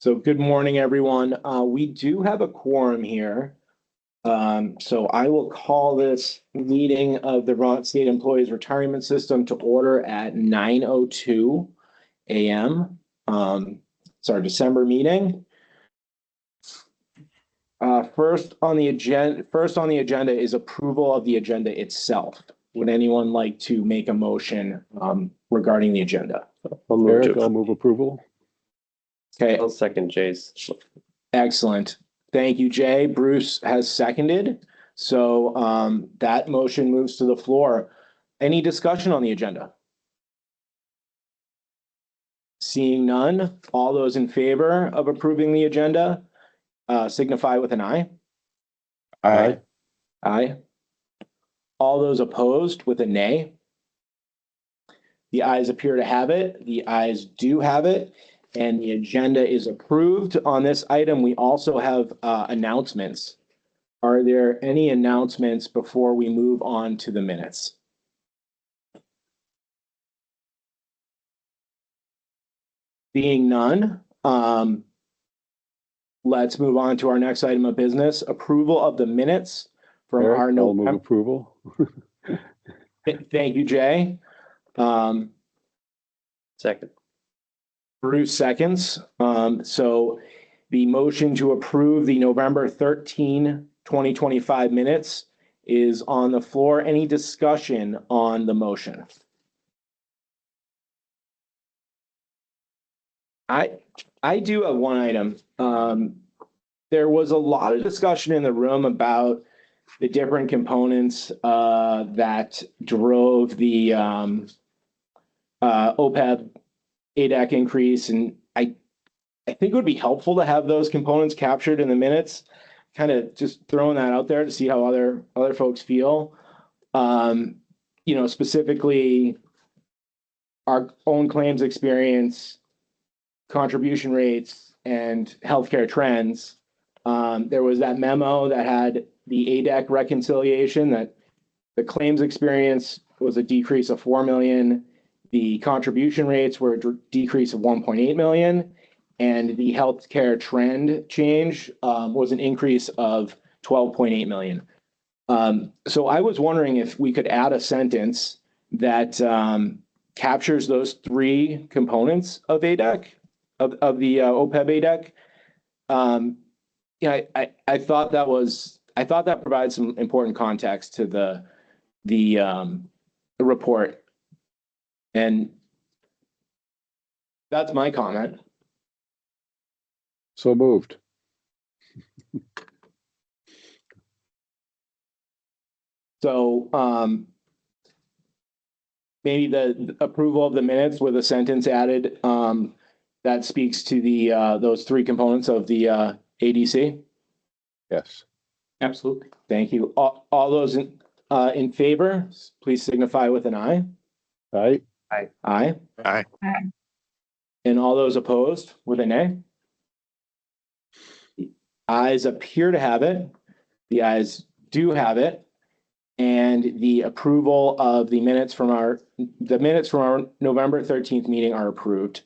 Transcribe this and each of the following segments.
So good morning, everyone. We do have a quorum here. So I will call this meeting of the Vermont State Employees Retirement System to order at 9:02 a.m. It's our December meeting. First on the agenda is approval of the agenda itself. Would anyone like to make a motion regarding the agenda? Eric, I'll move approval. Okay, I'll second Jay's. excellent. Thank you, Jay. Bruce has seconded. So that motion moves to the floor. Any discussion on the agenda? Seeing none, all those in favor of approving the agenda signify with an aye. Aye. Aye. All those opposed with a nay. The ayes appear to have it. The ayes do have it. And the agenda is approved. On this item, we also have announcements. Are there any announcements before we move on to the minutes? Being none, let's move on to our next item of business, approval of the minutes from Eric, our I'll move November. approval. Thank you, Jay. Second. Bruce seconds. So the motion to approve the November 13, 2025 minutes is on the floor. Any discussion on the motion? I do have one item. There was a lot of discussion in the room about the different components that drove the OPEB ADAC increase, and I think it would be helpful to have those components captured in the minutes. Kind of just throwing that out there to see how other folks feel. Specifically our own claims experience, contribution rates, and healthcare trends. There was that memo that had the ADAC reconciliation that the claims experience was a decrease of 4 million. The contribution rates were a decrease of 1.8 million, and the healthcare trend change was an increase of 12.8 million. So I was wondering if we could add a sentence that captures those three components of ADAC, of the OPEB ADAC. I thought that provides some important context to the report. And that's my comment. So moved. So maybe the approval of the minutes with a sentence added that speaks to the those three components of the ADC. Yes. Absolutely. Thank you. All those in favor, please signify with an aye. Aye. Aye. Aye. Aye. And all those opposed with a nay? The ayes appear to have it. The ayes do have it. And the approval of the minutes from our November 13th meeting are approved.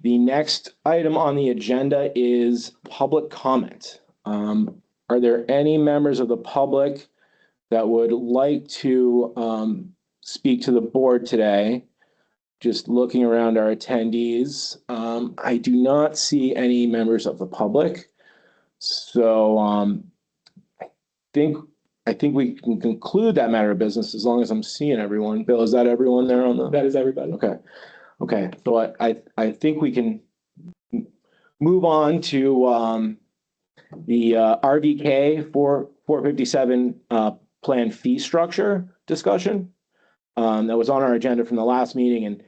The next item on the agenda is public comment. Are there any members of the public that would like to speak to the board today? Just looking around our attendees, I do not see any members of the public. So I think we can conclude that matter of business as long as I'm seeing everyone. Bill, is that everyone there on the? That is everybody. Okay. So I think we can move on to the RVK 457 plan fee structure discussion. That was on our agenda from the last meeting, and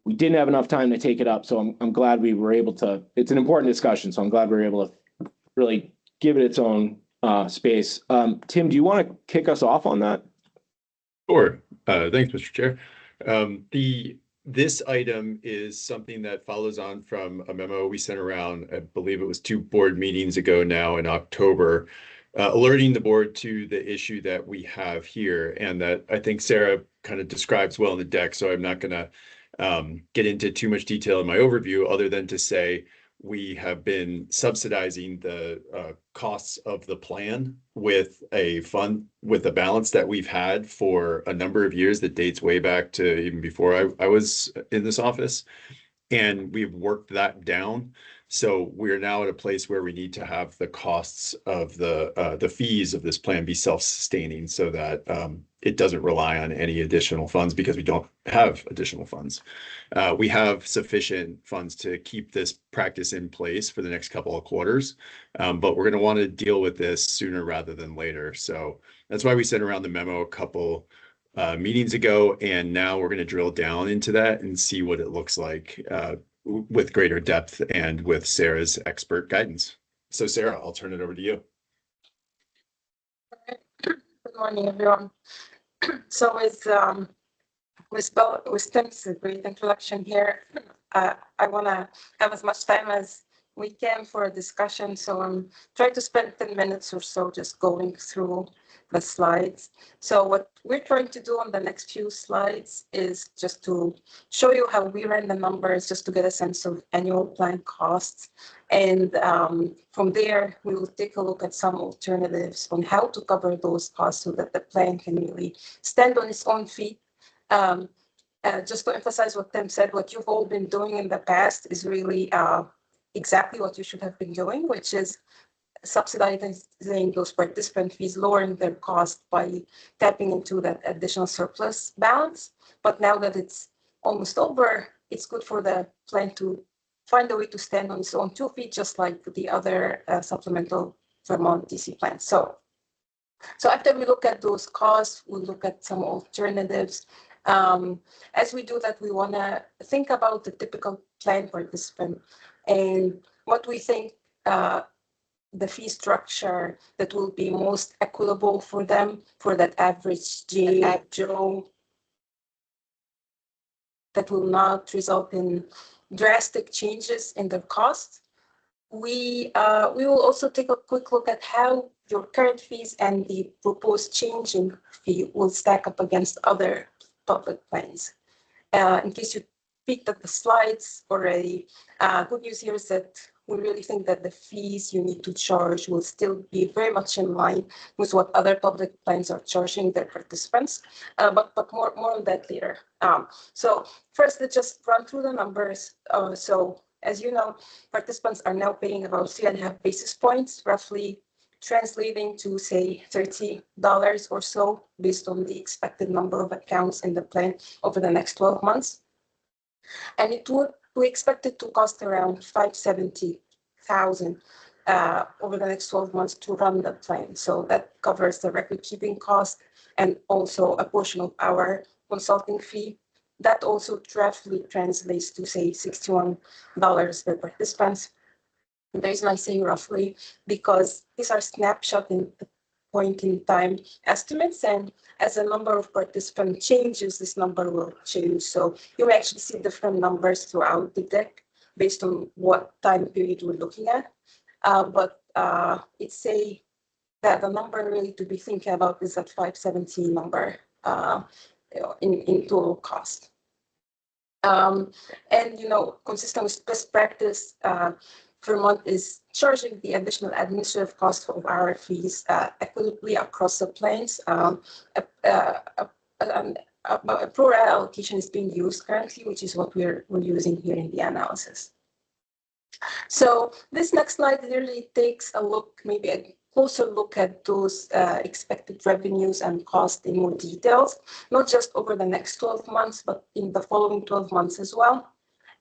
we didn't have enough time to take it up. So I'm glad we were able to. It's an important discussion, so I'm glad we were able to really give it its own space. Tim, do you want to kick us off on that? Sure. Thanks, Mr. Chair. This item is something that follows on from a memo we sent around, I believe it was 2 board meetings ago now in October, alerting the board to the issue that we have here, and that I think Sarah kind of describes well in the deck, so I'm not going to get into too much detail in my overview other than to say we have been subsidizing the costs of the plan with a balance that we've had for a number of years that dates way back to even before I was in this office. And we've worked that down. So we're now at a place where we need to have the costs of the fees of this plan be self-sustaining so that it doesn't rely on any additional funds because we don't have additional funds. We have sufficient funds to keep this practice in place for the next couple of quarters, but we're going to want to deal with this sooner rather than later. So that's why we sent around the memo a couple meetings ago, and now we're going to drill down into that and see what it looks like with greater depth and with Sarah's expert guidance. So Sarah, I'll turn it over to you. Good morning, everyone. So with Tim's great introduction here, I want to have as much time as we can for a discussion. So I'm trying to spend 10 minutes or so just going through the slides. So what we're trying to do on the next few slides is just to show you how we ran the numbers, just to get a sense of annual plan costs. And from there, we will take a look at some alternatives on how to cover those costs so that the plan can really stand on its own feet. Just to emphasize what Tim said, what you've all been doing in the past is really exactly what you should have been doing, which is subsidizing those participant fees, lowering their cost by tapping into that additional surplus balance. But now that it's almost over, it's good for the plan to find a way to stand on its own 2 feet, just like the other supplemental Vermont DC plans. So after we look at those costs, we'll look at some alternatives. As we do that, we want to think about the typical plan participant and what we think the fee structure that will be most equitable for them, for that average Joe, that will not result in drastic changes in the cost. We will also take a quick look at how your current fees and the proposed change in fee will stack up against other public plans. In case you peeked at the slides already, good news here is that we really think that the fees you need to charge will still be very much in line with what other public plans are charging their participants, but more on that later. So first, let's just run through the numbers. So as you know, participants are now paying about 3.5 basis points, roughly translating to, say, $30 or so, based on the expected number of accounts in the plan over the next 12 months. And we expect it to cost around $570,000 over the next 12 months to run the plan. So that covers the record keeping cost and also a portion of our consulting fee. That also roughly translates to, say, $61 per participant. The reason I say roughly, because these are snapshot in the point in time estimates, and as the number of participant changes, this number will change. So you may actually see different numbers throughout the deck based on what time period we're looking at. But it's say that the number really to be thinking about is that 570 number in total cost. And consistent with best practice, Vermont is charging the additional administrative cost of our fees equitably across the plans. A pro rata allocation is being used currently, which is what we're using here in the analysis. So this next slide really takes a look, maybe a closer look at those expected revenues and costs in more details, not just over the next 12 months, but in the following 12 months as well.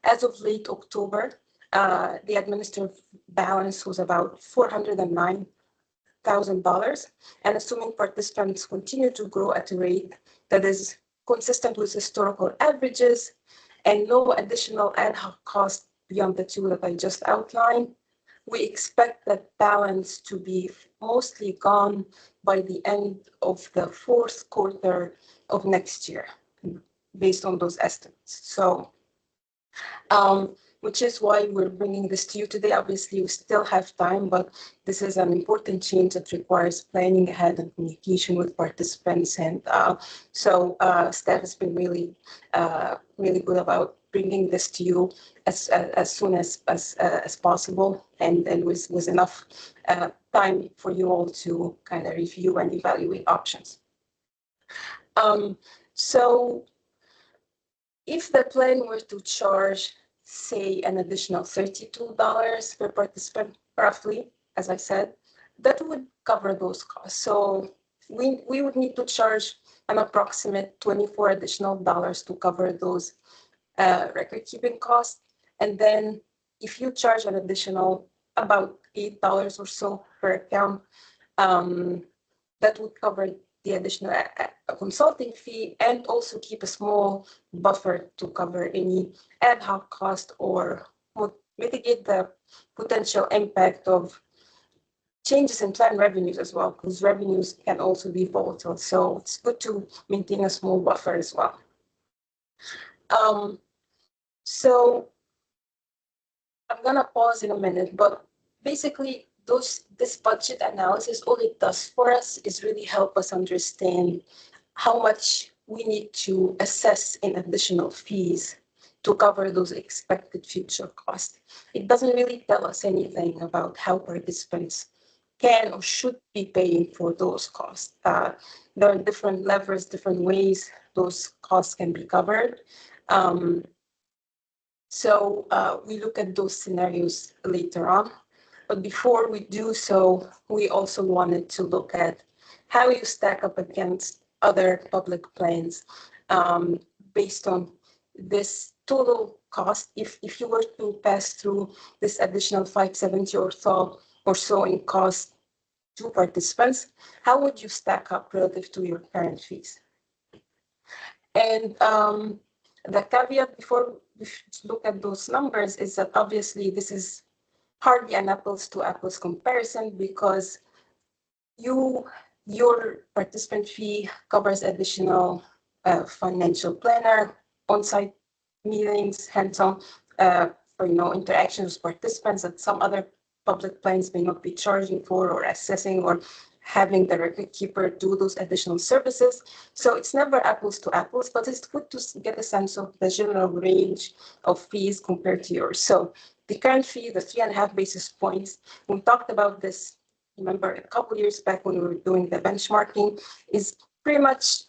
As of late October, the administrative balance was about $409,000, and assuming participants continue to grow at a rate that is consistent with historical averages and no additional ad hoc costs beyond the 2 that I just outlined, we expect that balance to be mostly gone by the end of the 4th quarter of next year, based on those estimates. So, which is why we're bringing this to you today. Obviously, we still have time, but this is an important change that requires planning ahead and communication with participants. And so staff has been really good about bringing this to you as soon as possible, and with enough time for you all to kind of review and evaluate options. So if the plan were to charge, say, an additional $32 per participant, roughly, as I said, that would cover those costs. So we would need to charge an approximate $24 additional to cover those record keeping costs. And then if you charge an additional about $8 or so per account, that would cover the additional consulting fee and also keep a small buffer to cover any ad hoc cost or mitigate the potential impact of changes in plan revenues as well, because revenues can also be volatile. So it's good to maintain a small buffer as well. So I'm gonna pause in a minute, but basically this budget analysis, all it does for us is really help us understand how much we need to assess in additional fees to cover those expected future costs. It doesn't really tell us anything about how participants can or should be paying for those costs. There are different levers, different ways those costs can be covered. So we look at those scenarios later on. But before we do so, we also wanted to look at how you stack up against other public plans based on this total cost. If you were to pass through this additional $570 or so in cost to participants, how would you stack up relative to your current fees? And the caveat before we look at those numbers is that obviously this is hardly an apples to apples comparison, because your participant fee covers additional financial planner, on-site meetings, hands-on for interactions with participants that some other public plans may not be charging for, or assessing, or having the record keeper do those additional services. So it's never apples to apples, but it's good to get a sense of the general range of fees compared to yours. So the current fee, the 3.5 basis points, we talked about this, remember, a couple of years back when we were doing the benchmarking, is pretty much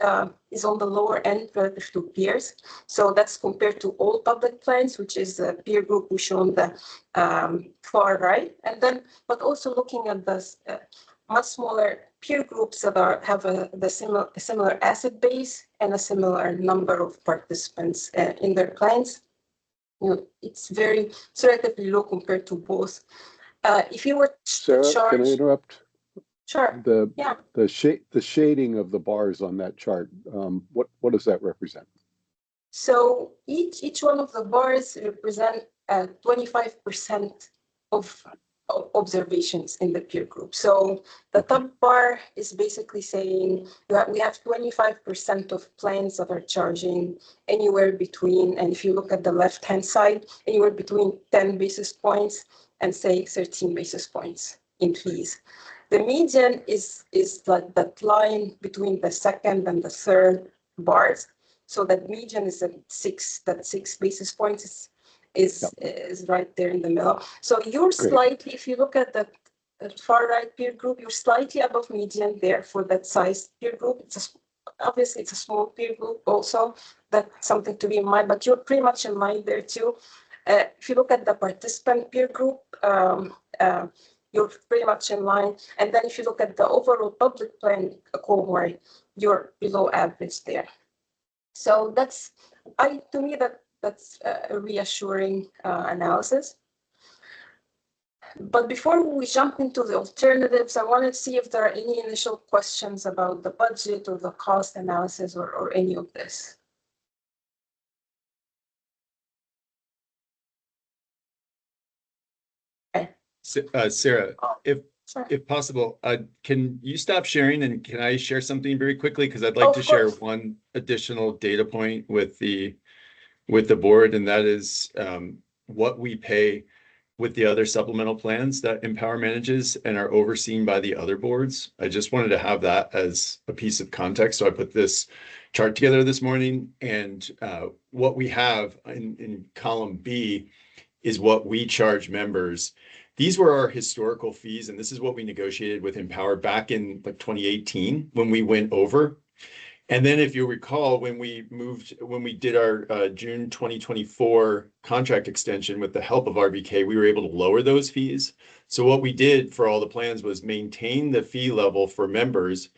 is on the lower end relative to peers. So that's compared to all public plans, which is a peer group we show on the far right. And then, but also looking at the much smaller peer groups that have a similar asset base and a similar number of participants in their plans. It's relatively low compared to both. If you were Sarah, to charge, can I interrupt? Sure. The shading of the bars on that chart, what does that represent? So each one of the bars represent 25% of observations in the peer group. So the top bar is basically saying we have 25% of plans that are charging anywhere between, and if you look at the left-hand side, anywhere between 10 basis points and say 13 basis points in fees. The median is like that line between the second and the third bars. So that median is at 6 basis points is right there in the middle. So you're slightly, if you look at the far right peer group, you're slightly above median there for that size peer group. Obviously it's a small peer group also. That's something to be in mind, but you're pretty much in line there too. If you look at the participant peer group, you're pretty much in line. And then if you look at the overall public plan cohort, you're below average there. So that's a reassuring analysis. But before we jump into the alternatives, I want to see if there are any initial questions about the budget or the cost analysis or any of this. Okay. Sarah, Sure. if possible, can you stop sharing and can I share something very quickly? Because I'd like to share one additional data point with the board, and that is what we pay with the other supplemental plans that Empower manages and are overseen by the other boards. I just wanted to have that as a piece of context. So I put this chart together this morning. And what we have in column B is what we charge members. These were our historical fees, and this is what we negotiated with Empower back in like 2018 when we went over. And then if you recall, when we did our June 2024 contract extension with the help of RVK, we were able to lower those fees. So what we did for all the plans was maintain the fee level for members.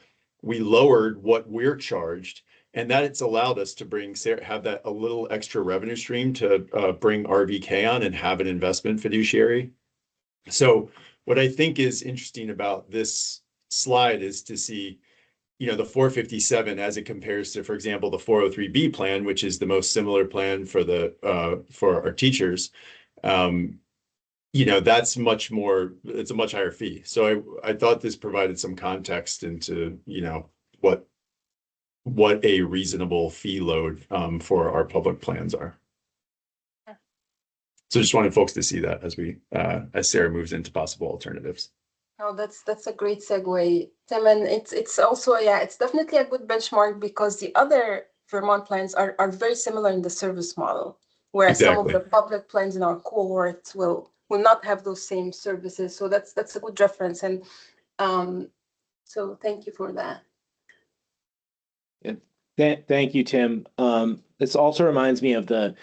We lowered what we're charged, and that's allowed us to have that a little extra revenue stream to bring RVK on and have an investment fiduciary. So what I think is interesting about this slide is to see, the 457 as it compares to, for example, the 403B plan, which is the most similar plan for our teachers. That's it's a much higher fee. So I thought this provided some context into, what a reasonable fee load for our public plans are. So just wanted folks to see that as Sarah moves into possible alternatives. Oh, that's a great segue, Tim, and it's also, it's definitely a good benchmark because the other Vermont plans are very similar in the service model, whereas some of the public plans in our cohort will not have those same services. So that's a good reference, and so thank you for that. Yeah. Thank you, Tim. This also reminds me of the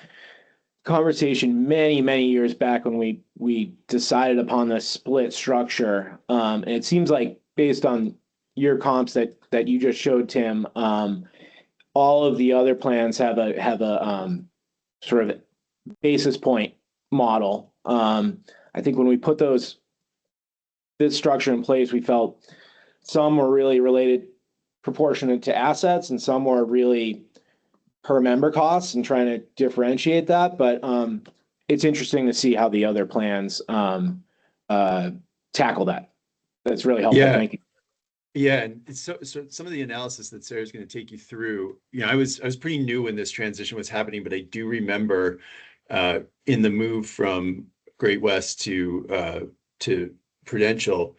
conversation many years back when we decided upon the split structure. And it seems like based on your comps that you just showed, Tim, all of the other plans have a sort of basis point model. I think when we put this structure in place, we felt some were really related proportionate to assets and some were really per member costs and trying to differentiate that. But it's interesting to see how the other plans tackle that. That's really helpful. Yeah. Thank you. Yeah, and so some of the analysis that Sarah's going to take you through, I was pretty new when this transition was happening, but I do remember in the move from Great West to Prudential,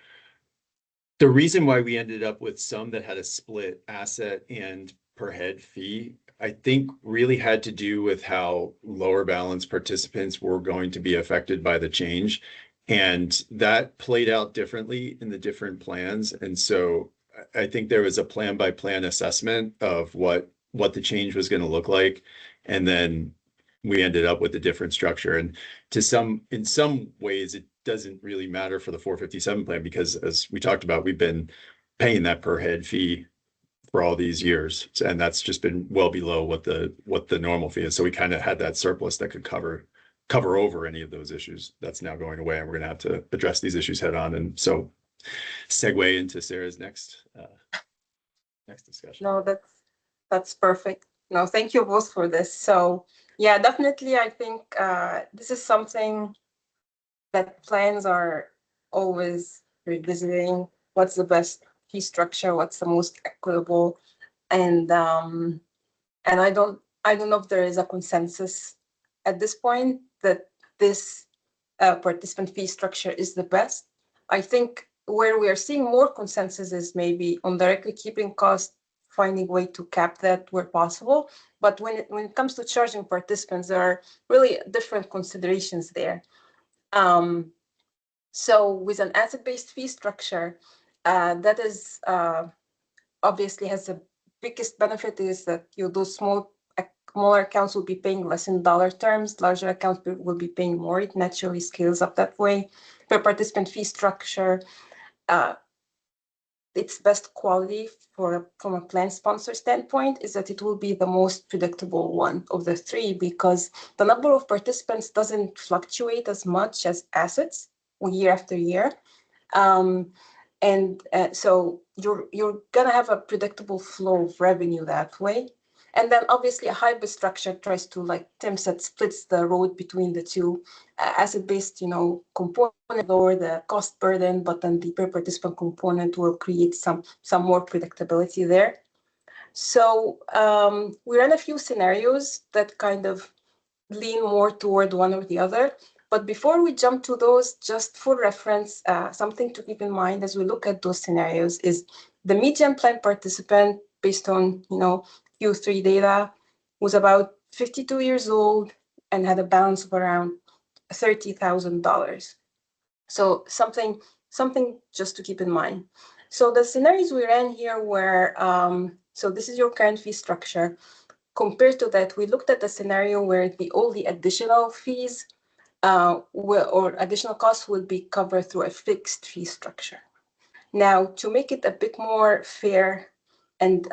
the reason why we ended up with some that had a split asset and per head fee, I think really had to do with how lower balance participants were going to be affected by the change. And that played out differently in the different plans. And so I think there was a plan by plan assessment of what the change was going to look like. And then we ended up with a different structure. And in some ways, it doesn't really matter for the 457 plan because as we talked about, we've been paying that per head fee for all these years. And that's just been well below what the normal fee is. So we kind of had that surplus that could cover over any of those issues. That's now going away, and we're going to have to address these issues head on. And so segue into Sarah's next discussion. No, that's perfect. No, thank you both for this. So yeah, definitely, I think this is something that plans are always revisiting. What's the best fee structure? What's the most equitable? And I don't know if there is a consensus at this point that this participant fee structure is the best. I think where we are seeing more consensus is maybe on directly keeping costs, finding a way to cap that where possible. But when it comes to charging participants, there are really different considerations there. So with an asset-based fee structure, that is obviously has the biggest benefit is that those smaller accounts will be paying less in dollar terms, larger accounts will be paying more. It naturally scales up that way. Per participant fee structure, its best quality from a plan sponsor standpoint is that it will be the most predictable one of the three because the number of participants doesn't fluctuate as much as assets year after year. So you're gonna have a predictable flow of revenue that way. And then obviously a hybrid structure tries to, like Tim said, splits the road between the two. Asset-based, component lower the cost burden, but then the per participant component will create some more predictability there. So we ran a few scenarios that kind of lean more toward one or the other. But before we jump to those, just for reference, something to keep in mind as we look at those scenarios is the median plan participant based on, Q3 data, was about 52 years old and had a balance of around $30,000. So something just to keep in mind. So the scenarios we ran here were, so this is your current fee structure. Compared to that, we looked at the scenario where all the additional fees or additional costs will be covered through a fixed fee structure. Now, to make it a bit more fair and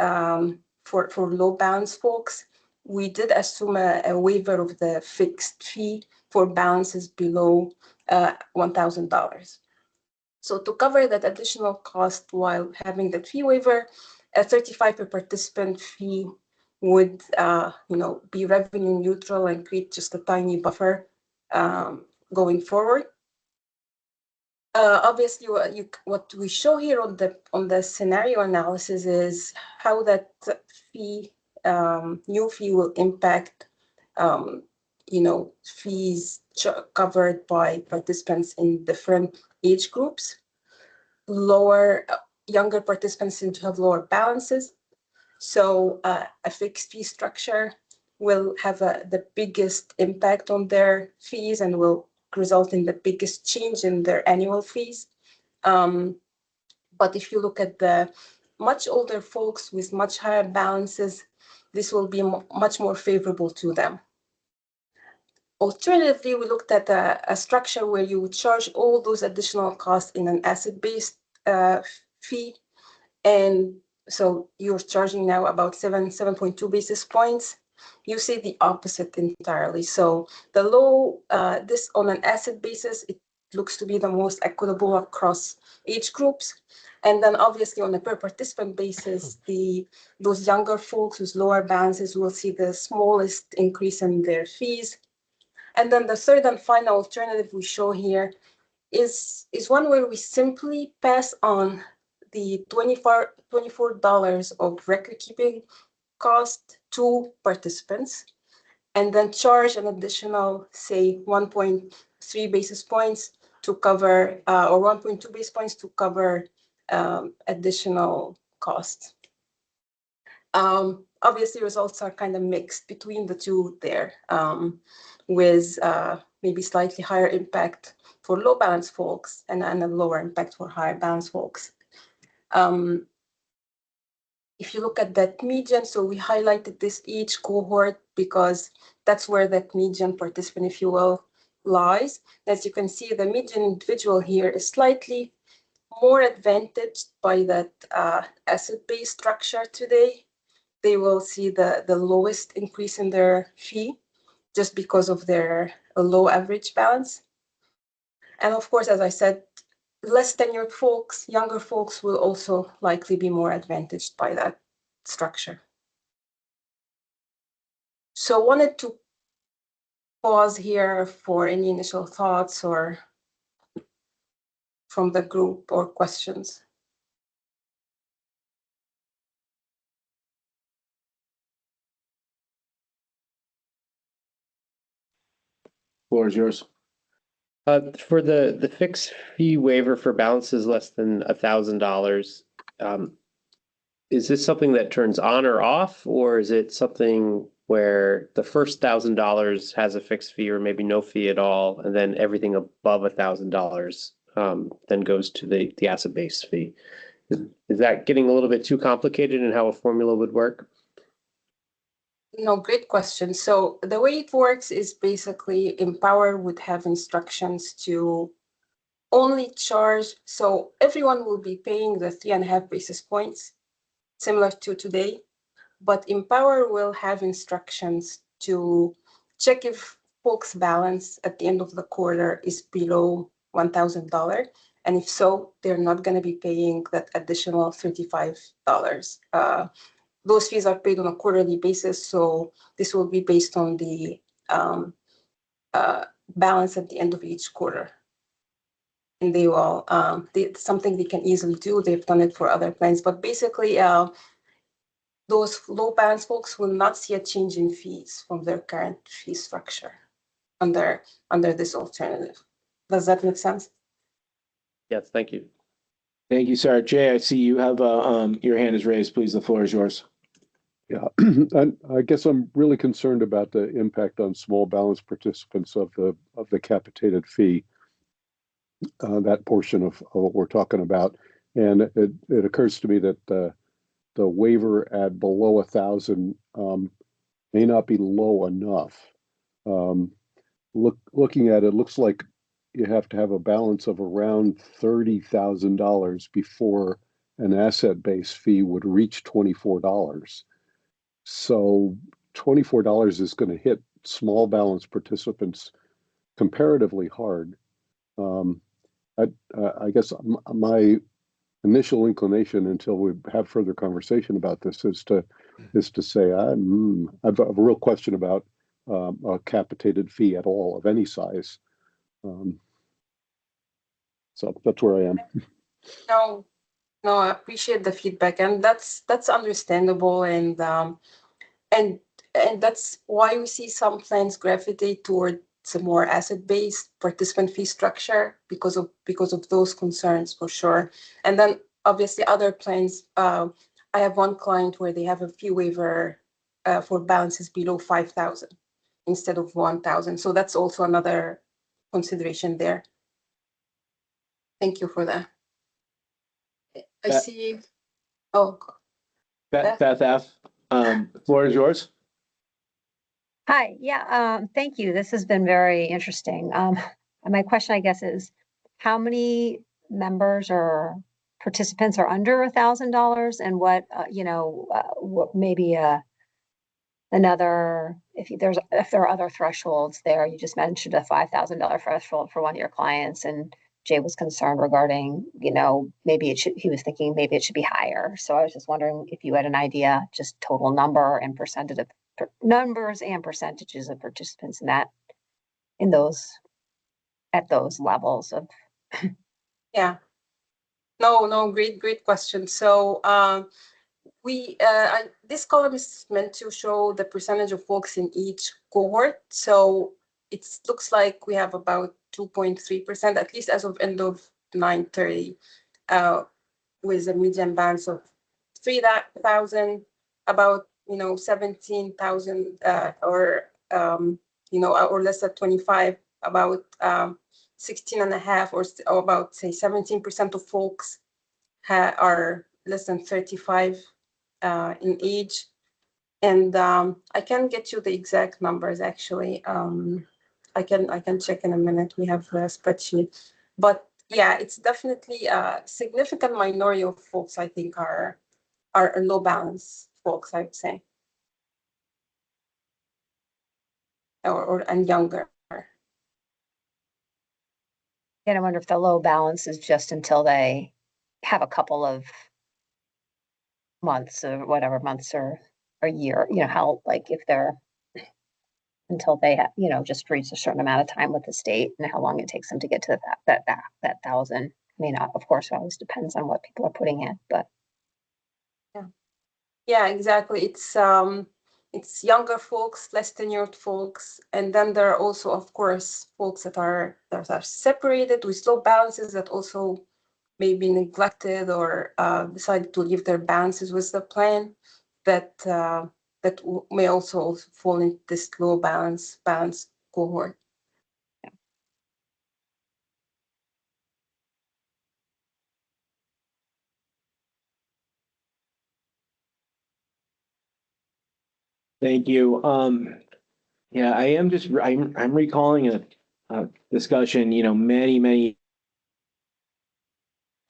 for low balance folks, we did assume a waiver of the fixed fee for balances below $1,000. So to cover that additional cost while having that fee waiver, a 35 per participant fee would be revenue neutral and create just a tiny buffer going forward. Obviously, what we show here on the scenario analysis is how that fee, new fee, will impact, fees covered by participants in different age groups. Younger participants seem to have lower balances, so a fixed fee structure will have the biggest impact on their fees and will result in the biggest change in their annual fees. But if you look at the much older folks with much higher balances, this will be much more favorable to them. Alternatively, we looked at a structure where you would charge all those additional costs in an asset-based fee. And so you're charging now about 7.2 basis points. You see the opposite entirely. So the low, this on an asset basis, it looks to be the most equitable across age groups. And then obviously on a per participant basis, those younger folks with lower balances will see the smallest increase in their fees. And then the third and final alternative we show here is one where we simply pass on the $24 of record keeping cost to participants, and then charge an additional, say, 1.3 basis points to cover, or 1.2 basis points to cover additional costs. Obviously, results are kind of mixed between the two there, with maybe slightly higher impact for low balance folks and a lower impact for higher balance folks. If you look at that median, so we highlighted this each cohort because that's where that median participant, if you will, lies. As you can see, the median individual here is slightly more advantaged by that asset-based structure today. They will see the lowest increase in their fee just because of their low average balance. And of course, as I said, less tenured folks, younger folks will also likely be more advantaged by that structure. So wanted to pause here for any initial thoughts or from the group or questions. Floor is yours. For the fixed fee waiver for balances less than $1,000, is this something that turns on or off, or is it something where the first $1,000 has a fixed fee or maybe no fee at all, and then everything above $1,000 then goes to the asset-based fee? Is that getting a little bit too complicated in how a formula would work? No, great question. So the way it works is basically Empower would have instructions to only charge. So everyone will be paying the 3.5 basis points, similar to today, but Empower will have instructions to check if folks' balance at the end of the quarter is below $1,000. And if so, they're not going to be paying that additional $35. Those fees are paid on a quarterly basis, so this will be based on the balance at the end of each quarter. And they will, something they can easily do. They've done it for other plans, but basically, those low balance folks will not see a change in fees from their current fee structure under this alternative. Does that make sense? Yes, thank you. Thank you, sir. Jay, I see you have your hand is raised. Please, the floor is yours. Yeah, and I guess I'm really concerned about the impact on small balance participants of the capitated fee, that portion of what we're talking about. And it occurs to me that the waiver at below 1,000 may not be low enough. Um, looking at it, looks like you have to have a balance of around $30,000 before an asset-based fee would reach $24. So $24 is going to hit small balance participants comparatively hard. Um, I, I guess my initial inclination, until we have further conversation about this, is to say I've a real question about a capitated fee at all of any size. Um, so that's where I am. No, no, I appreciate the feedback, and that's understandable, and and that's why we see some plans gravitate towards a more asset-based participant fee structure because of those concerns for sure. And then obviously other plans, I have one client where they have a fee waiver for balances below 5,000 instead of 1,000. So that's also another consideration there. Thank you for that. I Beth- see. Oh, Beth F., floor is yours. Hi, yeah, thank you. This has been very interesting. And my question, I guess, is how many members or participants are under $1,000, and what, what maybe another, if there are other thresholds there. You just mentioned a $5,000 threshold for one of your clients, and Jay was concerned regarding, maybe he was thinking maybe it should be higher. So I was just wondering if you had an idea, just total number and percentage of numbers and percentages of participants in those, at those levels of. yeah. No, great question. So this column is meant to show the percentage of folks in each cohort. So it looks like we have about 2.3%, at least as of end of 9/30, with a median balance of 3,000, about 17,000, or or less than 25, about 16 and a half, or about say 17% of folks are less than 35 in age. And I can get you the exact numbers actually. I can check in a minute. We have a spreadsheet, but yeah, it's definitely a significant minority of folks I think are low balance folks, I would say, or and younger. And I wonder if the low balance is just until they have a couple of months or whatever, months or a year, how, like, if they're until they just reach a certain amount of time with the state, and how long it takes them to get to that 1,000. I mean, of course, it always depends on what people are putting in, but yeah, exactly. It's younger folks, less tenured folks, and then there are also, of course, folks that are separated with low balances that also may be neglected or decided to leave their balances with the plan, that may also fall into this low balance cohort. Thank you. Yeah, I'm recalling a discussion, many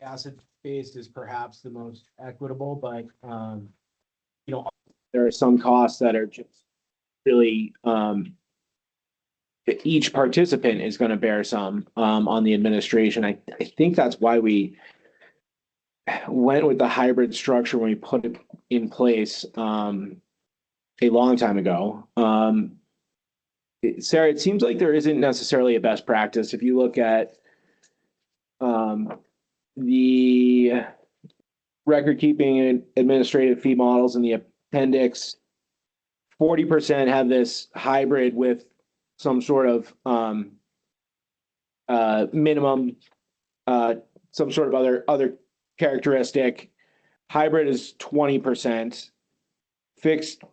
asset-based is perhaps the most equitable, but, there are some costs that are just really, each participant is going to bear some, on the administration. I think that's why we went with the hybrid structure when we put it in place, a long time ago. Sarah, it seems like there isn't necessarily a best practice. If you look at the record keeping and administrative fee models in the appendix, 40% have this hybrid with some sort of minimum, some sort of other characteristic. Hybrid is 20%. fixed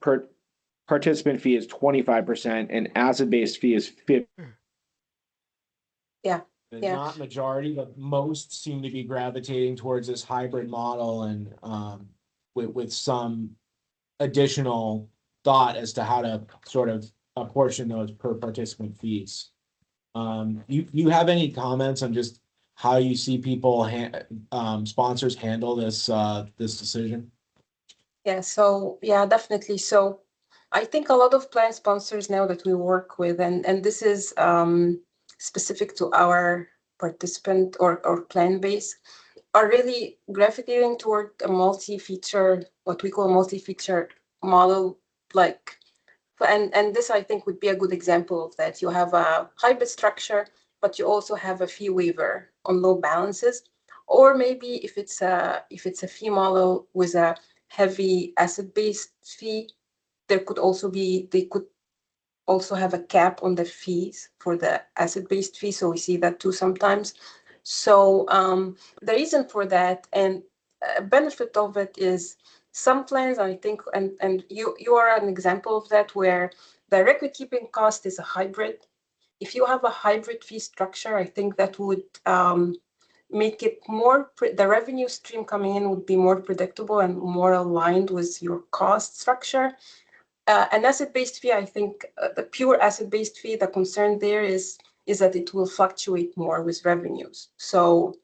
participant fee is 25% and asset-based fee is 50%. Yeah. Not majority, but most seem to be gravitating towards this hybrid model and with some additional thought as to how to sort of apportion those per participant fees. You have any comments on just how you see people sponsors handle this this decision? Yeah, so yeah, definitely. So I think a lot of plan sponsors now that we work with, and this is specific to our participant or plan base, are really gravitating toward a multi-feature, what we call multi-feature model, like, and this I think would be a good example of that. You have a hybrid structure, but you also have a fee waiver on low balances, or maybe if it's a fee model with a heavy asset-based fee, they could also have a cap on the fees for the asset-based fee. So we see that too sometimes. So the reason for that and a benefit of it is some plans, I think, and you are an example of that, where the record keeping cost is a hybrid. If you have a hybrid fee structure, I think that would make it more, the revenue stream coming in would be more predictable and more aligned with your cost structure. An asset-based fee, I think the pure asset-based fee, the concern there is that it will fluctuate more with revenues. So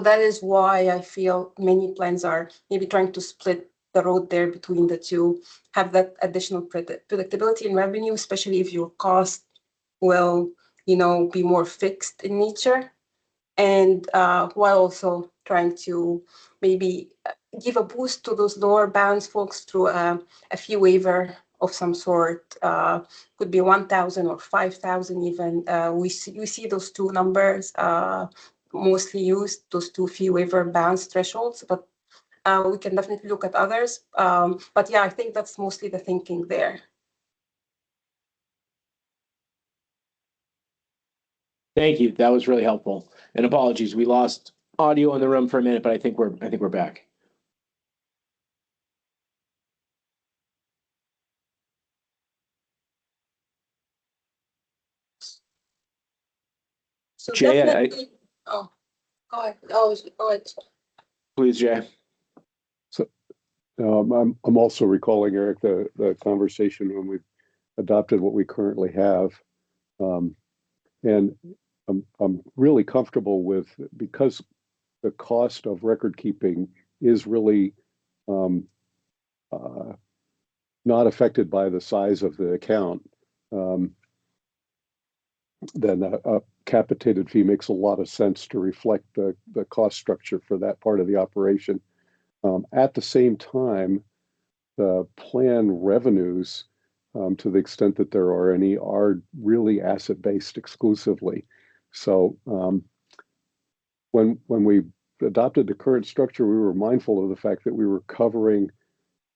that is why I feel many plans are maybe trying to split the road there between the two, have that additional predictability in revenue, especially if your cost will, be more fixed in nature, and while also trying to maybe give a boost to those lower balance folks through a fee waiver of some sort. Could be 1,000 or 5,000 even. We see those two numbers mostly used, those two fee waiver balance thresholds, but we can definitely look at others. But yeah, I think that's mostly the thinking there. Thank you. That was really helpful. And apologies, we lost audio in the room for a minute, but I think we're back. So Jay, definitely. Oh, go ahead. Oh, go ahead. Please, Jay. So I'm also recalling, Eric, the conversation when we adopted what we currently have. And I'm really comfortable with, because the cost of record keeping is really not affected by the size of the account, then a capitated fee makes a lot of sense to reflect the cost structure for that part of the operation. At the same time, the plan revenues, to the extent that there are any, are really asset-based exclusively. So when we adopted the current structure, we were mindful of the fact that we were covering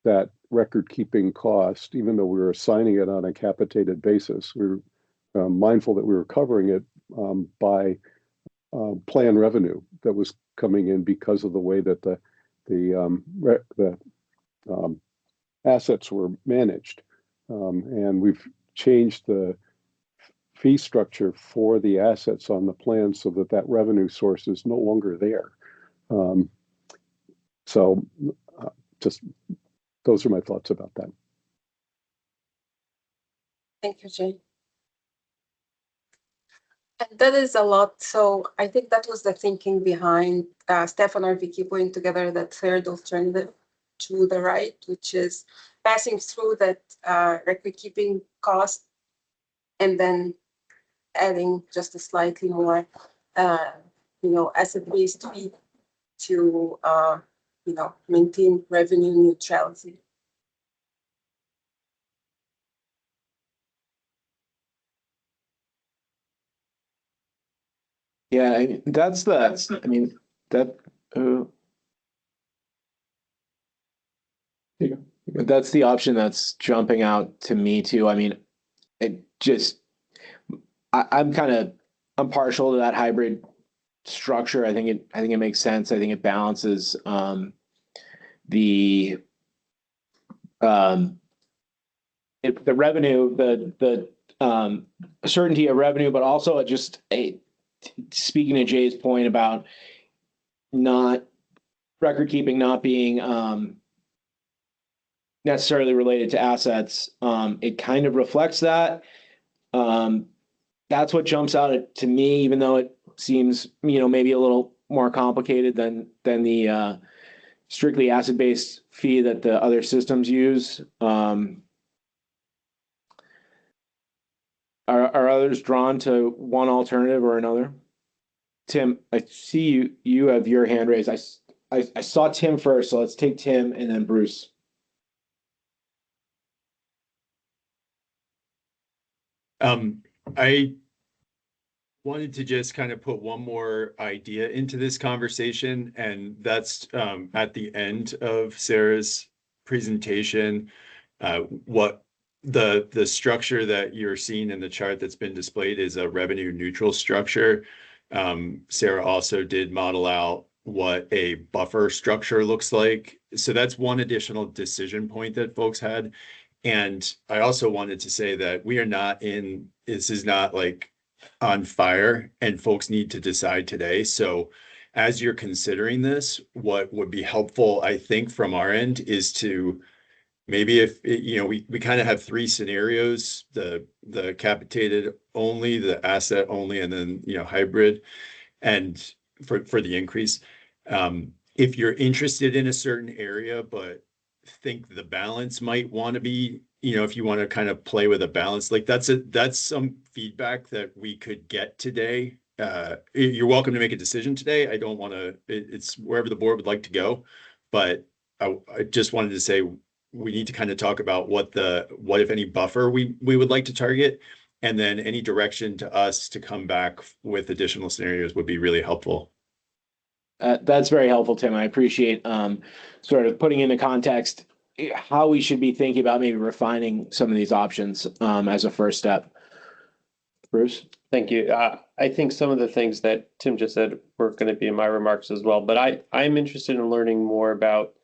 that record-keeping cost, even though we were assigning it on a capitated basis. We were mindful that we were covering it by plan revenue that was coming in because of the way that the assets were managed. And we've changed the fee structure for the assets on the plan so that revenue source is no longer there. So just those are my thoughts about that. Thank you, Jay. And that is a lot. So I think that was the thinking behind Stefan and Vicky putting together that third alternative to the right, which is passing through that record keeping cost and then adding just a slightly more, asset-based fee to, maintain revenue neutrality. Yeah, that's the option that's jumping out to me too. I mean, I'm partial to that hybrid structure. I think it makes sense. I think it balances the the revenue, the certainty of revenue, but also speaking to Jay's point about not record keeping not being necessarily related to assets, it kind of reflects that. That's what jumps out to me, even though it seems, maybe a little more complicated than the strictly asset-based fee that the other systems use. Are others drawn to one alternative or another? Tim, I see you have your hand raised. I saw Tim first, so let's take Tim and then Bruce. I wanted to just kind of put one more idea into this conversation, and that's at the end of Sarah's presentation, what the structure that you're seeing in the chart that's been displayed is a revenue neutral structure. Sarah also did model out what a buffer structure looks like. So that's one additional decision point that folks had. And I also wanted to say that this is not like on fire and folks need to decide today. So as you're considering this, what would be helpful, I think, from our end is to maybe we kind of have three scenarios, the capitated only, the asset only, and then, hybrid, and for the increase. If you're interested in a certain area, but think the balance might want to be, if you want to kind of play with a balance, like that's some feedback that we could get today. You're welcome to make a decision today. I don't want to, it's wherever the board would like to go, but I just wanted to say we need to kind of talk about what if any buffer we would like to target, and then any direction to us to come back with additional scenarios would be really helpful. That's very helpful, Tim. I appreciate sort of putting into context how we should be thinking about maybe refining some of these options as a first step. Bruce? Thank you. I think some of the things that Tim just said were going to be in my remarks as well, but I'm interested in learning more about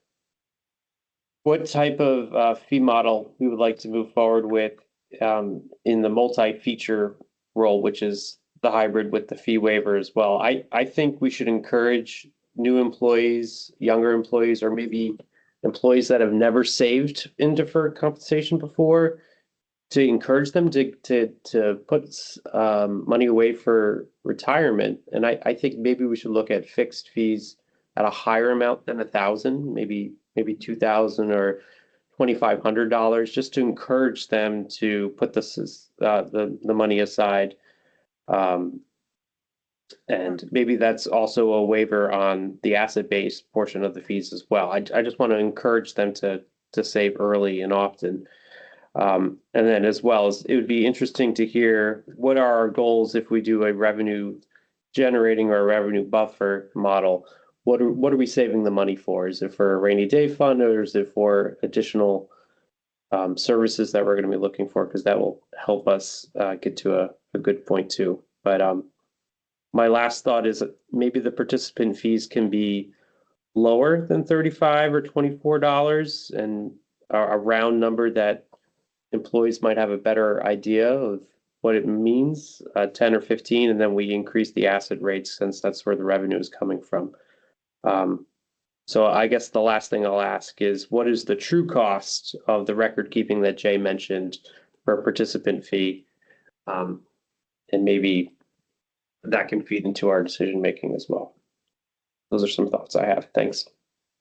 what type of fee model we would like to move forward with in the multi-feature role, which is the hybrid with the fee waiver as well. I think we should encourage new employees, younger employees, or maybe employees that have never saved in deferred compensation before, to encourage them to put money away for retirement. And I think maybe we should look at fixed fees at a higher amount than $1,000, maybe $2,000 or $2,500, just to encourage them to put the money aside. And maybe that's also a waiver on the asset-based portion of the fees as well. I just want to encourage them to save early and often. And then as well as it would be interesting to hear what are our goals if we do a revenue generating or a revenue buffer model. What are we saving the money for? Is it for a rainy day fund, or is it for additional services that we're going to be looking for? Because that will help us get to a good point too. But my last thought is that maybe the participant fees can be lower than $35 or $24, and a round number that employees might have a better idea of what it means, 10 or 15, and then we increase the asset rates since that's where the revenue is coming from. So I guess the last thing I'll ask is, what is the true cost of the record keeping that Jay mentioned for a participant fee? And maybe that can feed into our decision making as well. Those are some thoughts I have. Thanks.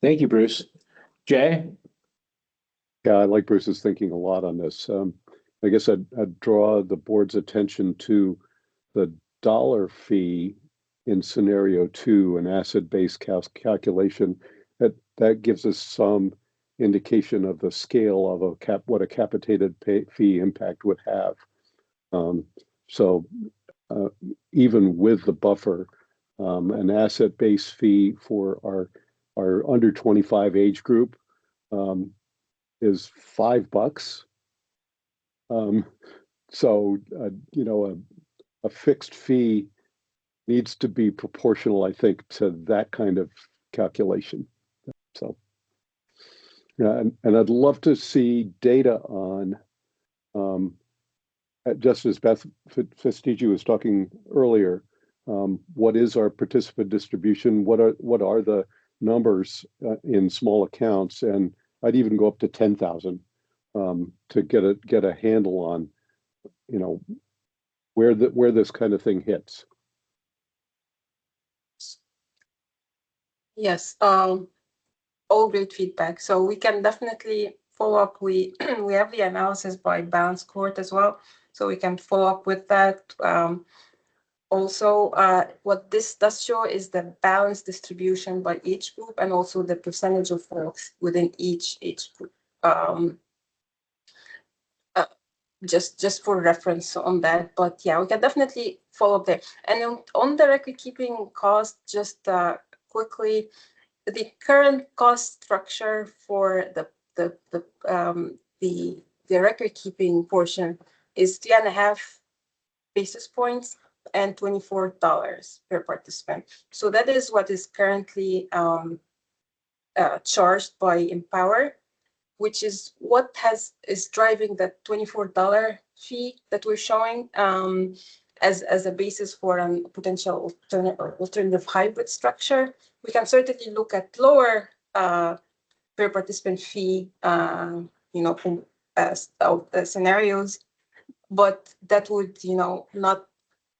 Thank you, Bruce. Jay? Yeah, I like Bruce's thinking a lot on this. I guess I'd draw the board's attention to the dollar fee in scenario 2, an asset-based calculation. That gives us some indication of the scale of what a capitated fee impact would have. So even with the buffer, an asset-based fee for our under 25 age group is $5. So a fixed fee needs to be proportional, I think, to that kind of calculation. So Yeah, and I'd love to see data on, just as Beth Festigi was talking earlier, what is our participant distribution? What are the numbers in small accounts? And I'd even go up to 10,000 to get a handle on, you know, where this kind of thing hits. Yes, all great feedback. So we can definitely follow up. We we have the analysis by balance cohort as well, so we can follow up with that. Also, what this does show is the balance distribution by each group and also the percentage of folks within each group. Just for reference on that, but yeah, we can definitely follow up there. And on the record keeping cost, just quickly, the current cost structure for the record keeping portion is 3.5 basis points and $24 per participant. So that is what is currently charged by Empower, which is what is driving that $24 fee that we're showing as a basis for a potential alternative hybrid structure. We can certainly look at lower per participant fee, from scenarios, but that would, not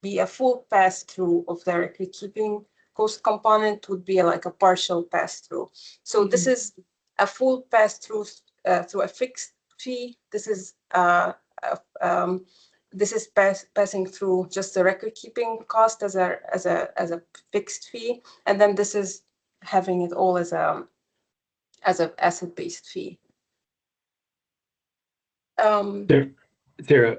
be a full pass through of the record keeping cost component, would be like a partial pass through. So this is a full pass through through a fixed fee. This is passing through just the record keeping cost as a fixed fee, and then this is having it all as a asset based fee. Sarah,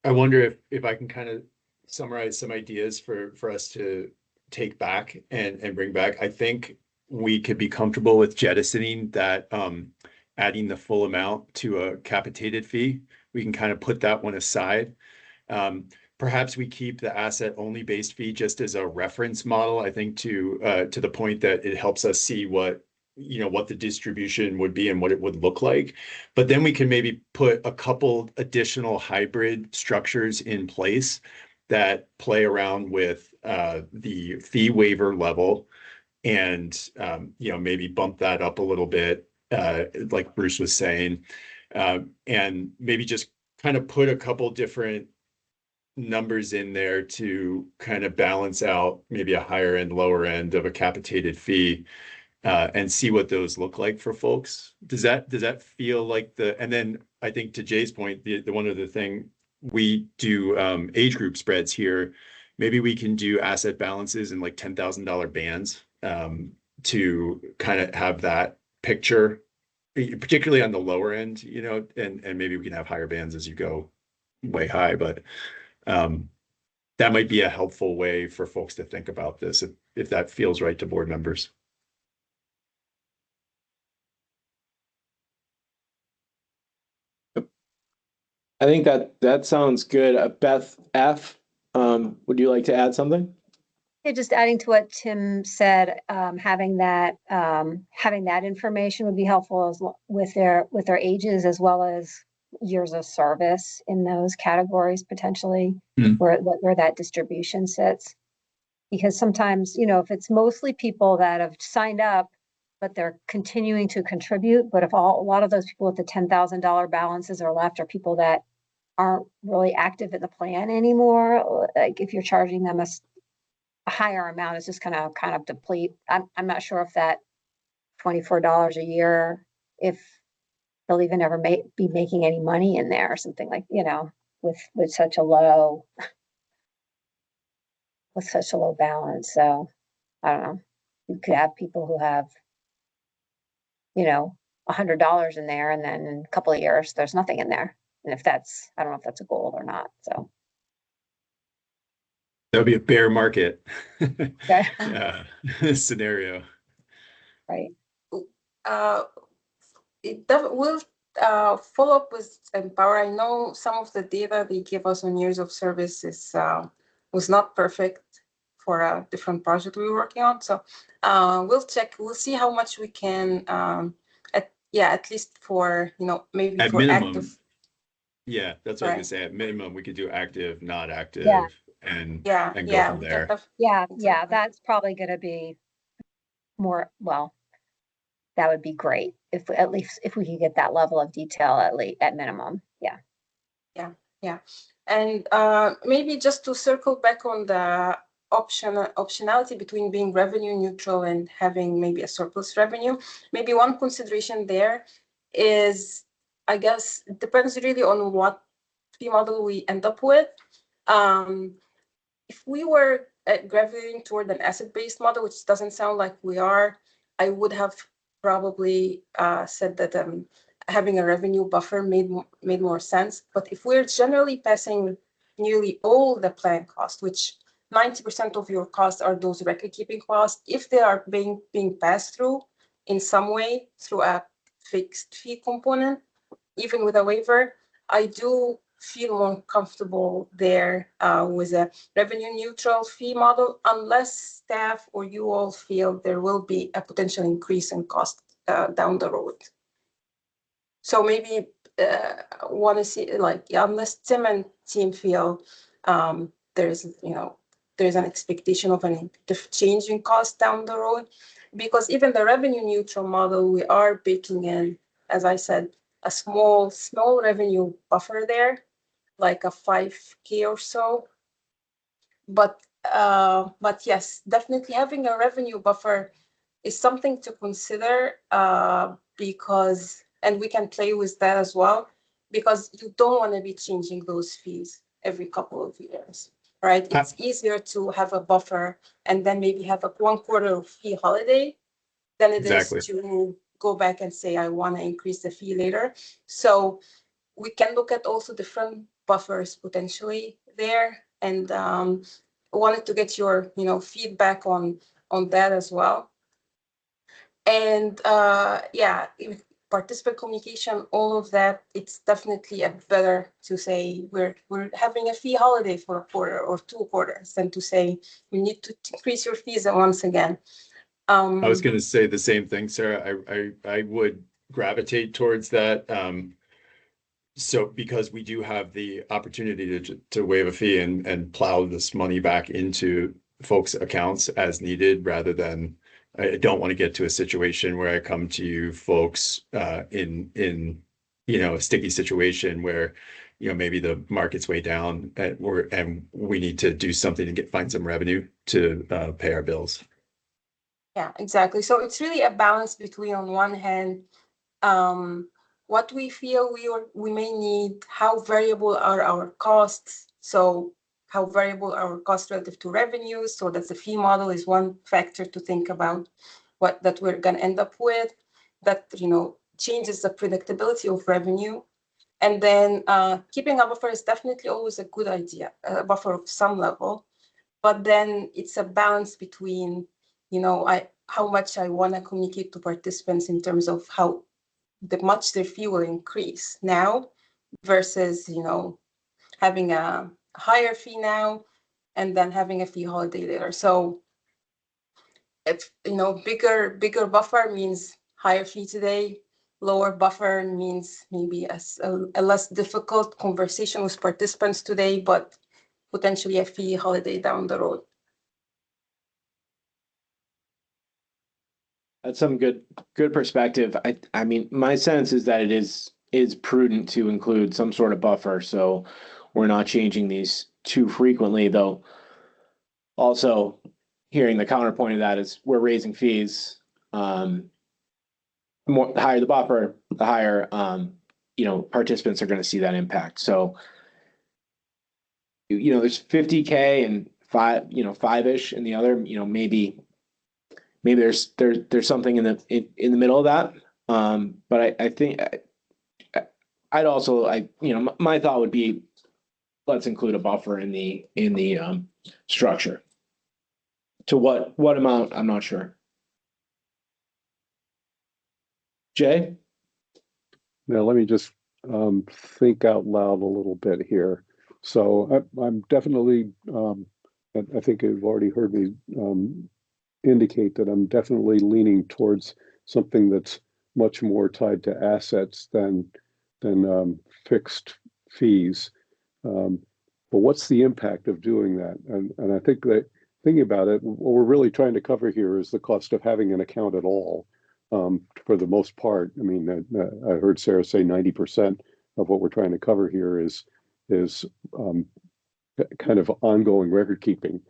I wonder if I can kind of summarize some ideas for us to take back and bring back. I think we could be comfortable with jettisoning that, adding the full amount to a capitated fee. We can kind of put that one aside. Perhaps we keep the asset only based fee just as a reference model, I think, to the point that it helps us see what the distribution would be and what it would look like. But then we can maybe put a couple additional hybrid structures in place that play around with the fee waiver level and maybe bump that up a little bit, like Bruce was saying, and maybe just kind of put a couple different numbers in there to kind of balance out maybe a higher end, lower end of a capitated fee, and see what those look like for folks. Does that feel like and then I think to Jay's point, the one other thing, we do age group spreads here. Maybe we can do asset balances in like $10,000 bands, to kind of have that picture, particularly on the lower end, and maybe we can have higher bands as you go way high, but that might be a helpful way for folks to think about this if that feels right to board members. I think that sounds good. Beth F, would you like to add something? Yeah, just adding to what Tim said, having that information would be helpful with their ages as well as years of service in those categories potentially, where that distribution sits. Because sometimes, if it's mostly people that have signed up, but they're continuing to contribute, but if a lot of those people with the $10,000 balances are left are people that aren't really active in the plan anymore, like if you're charging them a higher amount, it's just kind of deplete. I'm not sure if that $24 a year, if they'll even ever be making any money in there or something, like, with such a low balance. So I don't know. You could have people who have, $100 in there, and then in a couple of years there's nothing in there. And I don't know if that's a goal or not. So That would be a bear market okay. scenario. Right. We'll follow up with Empower. I know some of the data they give us on years of service was not perfect for a different project we were working on. So we'll check. We'll see how much we can yeah, at least for, maybe At for minimum, active. yeah, that's what I was gonna Right. say. At minimum, we could do active, not Yeah. active, and Yeah, go yeah, from we can there. have. Yeah, Exactly. that's probably gonna be more, well, that would be great if, at least if we could get that level of detail at minimum, yeah. Yeah, and maybe just to circle back on the optionality between being revenue neutral and having maybe a surplus revenue. Maybe one consideration there is, I guess, it depends really on what fee model we end up with. If we were gravitating toward an asset-based model, which doesn't sound like we are, I would have probably said that having a revenue buffer made more sense. But if we're generally passing nearly all the plan costs, which 90% of your costs are those record-keeping costs, if they are being passed through in some way through a fixed fee component, even with a waiver, I do feel more comfortable there with a revenue neutral fee model, unless staff or you all feel there will be a potential increase in cost down the road. So maybe want to see, like, unless Tim and team feel there's an expectation of an change in cost down the road, because even the revenue neutral model, we are baking in, as I said, a small revenue buffer there, like a 5K or so. But yes, definitely having a revenue buffer is something to consider because, and we can play with that as well, because you don't want to be changing those fees every couple of years, right? It's easier to have a buffer and then maybe have a 1 quarter fee holiday than it Exactly. is to go back and say, I want to increase the fee later. So we can look at also different buffers potentially there, and wanted to get your feedback on that as well. And yeah, participant communication, all of that, it's definitely better to say we're having a fee holiday for a quarter or 2 quarters than to say we need to increase your fees once again. I was gonna say the same thing, Sarah. I would gravitate towards that. So because we do have the opportunity to waive a fee and plow this money back into folks' accounts as needed, rather than, I don't want to get to a situation where I come to you folks in a sticky situation where maybe the market's way down and we need to do something to find some revenue to pay our bills. Yeah, exactly. So it's really a balance between, on one hand, what we feel we may need, how variable are our costs, so how variable are our costs relative to revenues, so that the fee model is one factor to think about, that we're going to end up with, that changes the predictability of revenue. And then keeping a buffer is definitely always a good idea, a buffer of some level, but then it's a balance between how much I want to communicate to participants in terms of how much their fee will increase now versus having a higher fee now and then having a fee holiday later. So if bigger buffer means higher fee today, lower buffer means maybe a less difficult conversation with participants today, but potentially a fee holiday down the road. That's some good perspective. I mean, my sense is that it is prudent to include some sort of buffer, so we're not changing these too frequently, though. Also, hearing the counterpoint of that is we're raising fees. The higher the buffer, the higher participants are going to see that impact. So there's 50K and 5-ish in the other. Maybe there's something in the middle of that. But I think I'd also my thought would be, let's include a buffer in the structure. To what amount, I'm not sure. Jay? Now, let me just think out loud a little bit here. So I'm definitely, I think you've already heard me indicate that I'm definitely leaning towards something that's much more tied to assets than fixed fees. But what's the impact of doing that? And I think that thinking about it, what we're really trying to cover here is the cost of having an account at all. For the most part, I mean, I heard Sarah say 90% of what we're trying to cover here is kind of ongoing record keeping,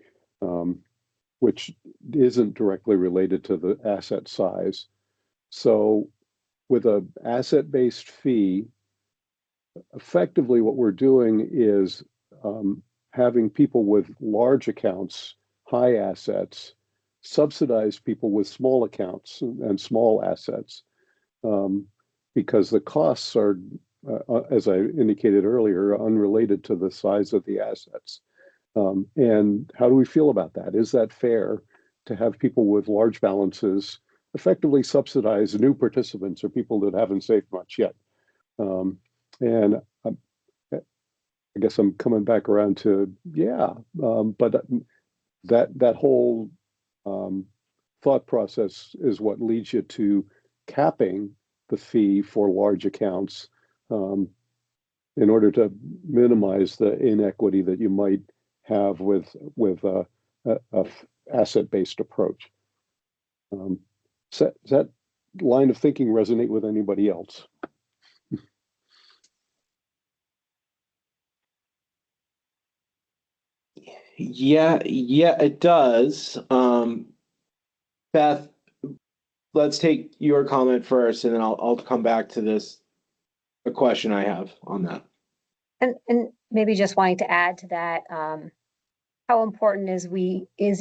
which isn't directly related to the asset size. So with an asset-based fee, effectively what we're doing is having people with large accounts, high assets, subsidize people with small accounts and small assets, because the costs are, as I indicated earlier, unrelated to the size of the assets. And how do we feel about that? Is that fair to have people with large balances effectively subsidize new participants or people that haven't saved much yet? And I guess I'm coming back around to, yeah, but that whole thought process is what leads you to capping the fee for large accounts in order to minimize the inequity that you might have with a asset-based approach. Does that line of thinking resonate with anybody else? Yeah, it does. Beth, let's take your comment first, and then I'll come back to a question I have on that. And maybe just wanting to add to that, how important is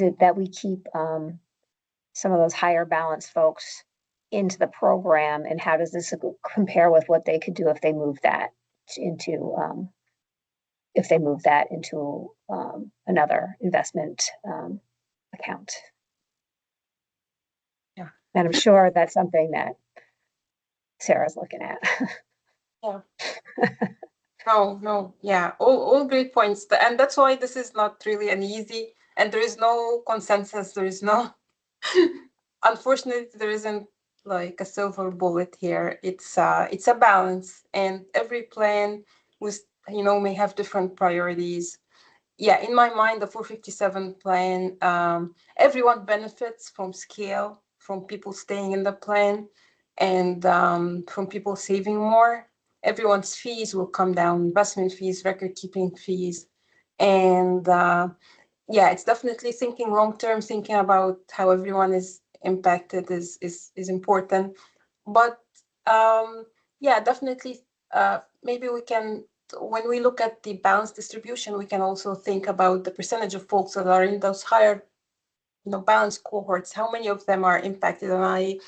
it that we keep some of those higher balance folks into the program, and how does this compare with what they could do if they move that into another investment account? Yeah. And I'm sure that's something that Sarah's looking at. Yeah. No, yeah, all great points. And that's why this is not really an easy, and there is no consensus. There is no, unfortunately, there isn't like a silver bullet here. It's a balance, and every plan may have different priorities. Yeah, in my mind, the 457 plan, everyone benefits from scale, from people staying in the plan, and from people saving more. Everyone's fees will come down, investment fees, record keeping fees. And yeah, it's definitely thinking long term, thinking about how everyone is impacted is important. But yeah, definitely, maybe we can, when we look at the balance distribution, we can also think about the percentage of folks that are in those higher, balance cohorts. How many of them are impacted? And I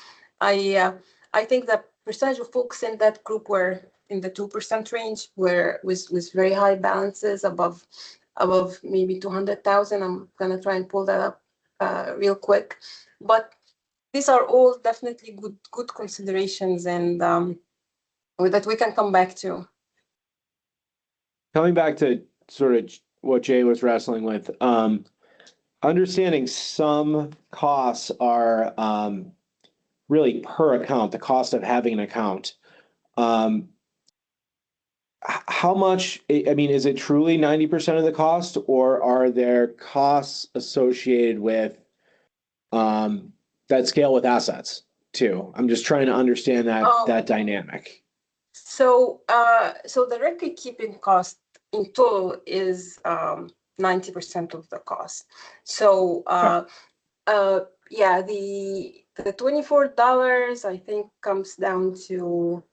think the percentage of folks in that group were in the 2% range, where with very high balances above maybe 200,000. I'm gonna try and pull that up real quick, but these are all definitely good considerations, and that we can come back to. Coming back to sort of what Jay was wrestling with, understanding some costs are really per account, the cost of having an account. How much, I mean, is it truly 90% of the cost, or are there costs associated with that scale with assets too? I'm just trying to understand that dynamic. So the record keeping cost in total is 90% of the cost. So yeah, the $24 I think comes down to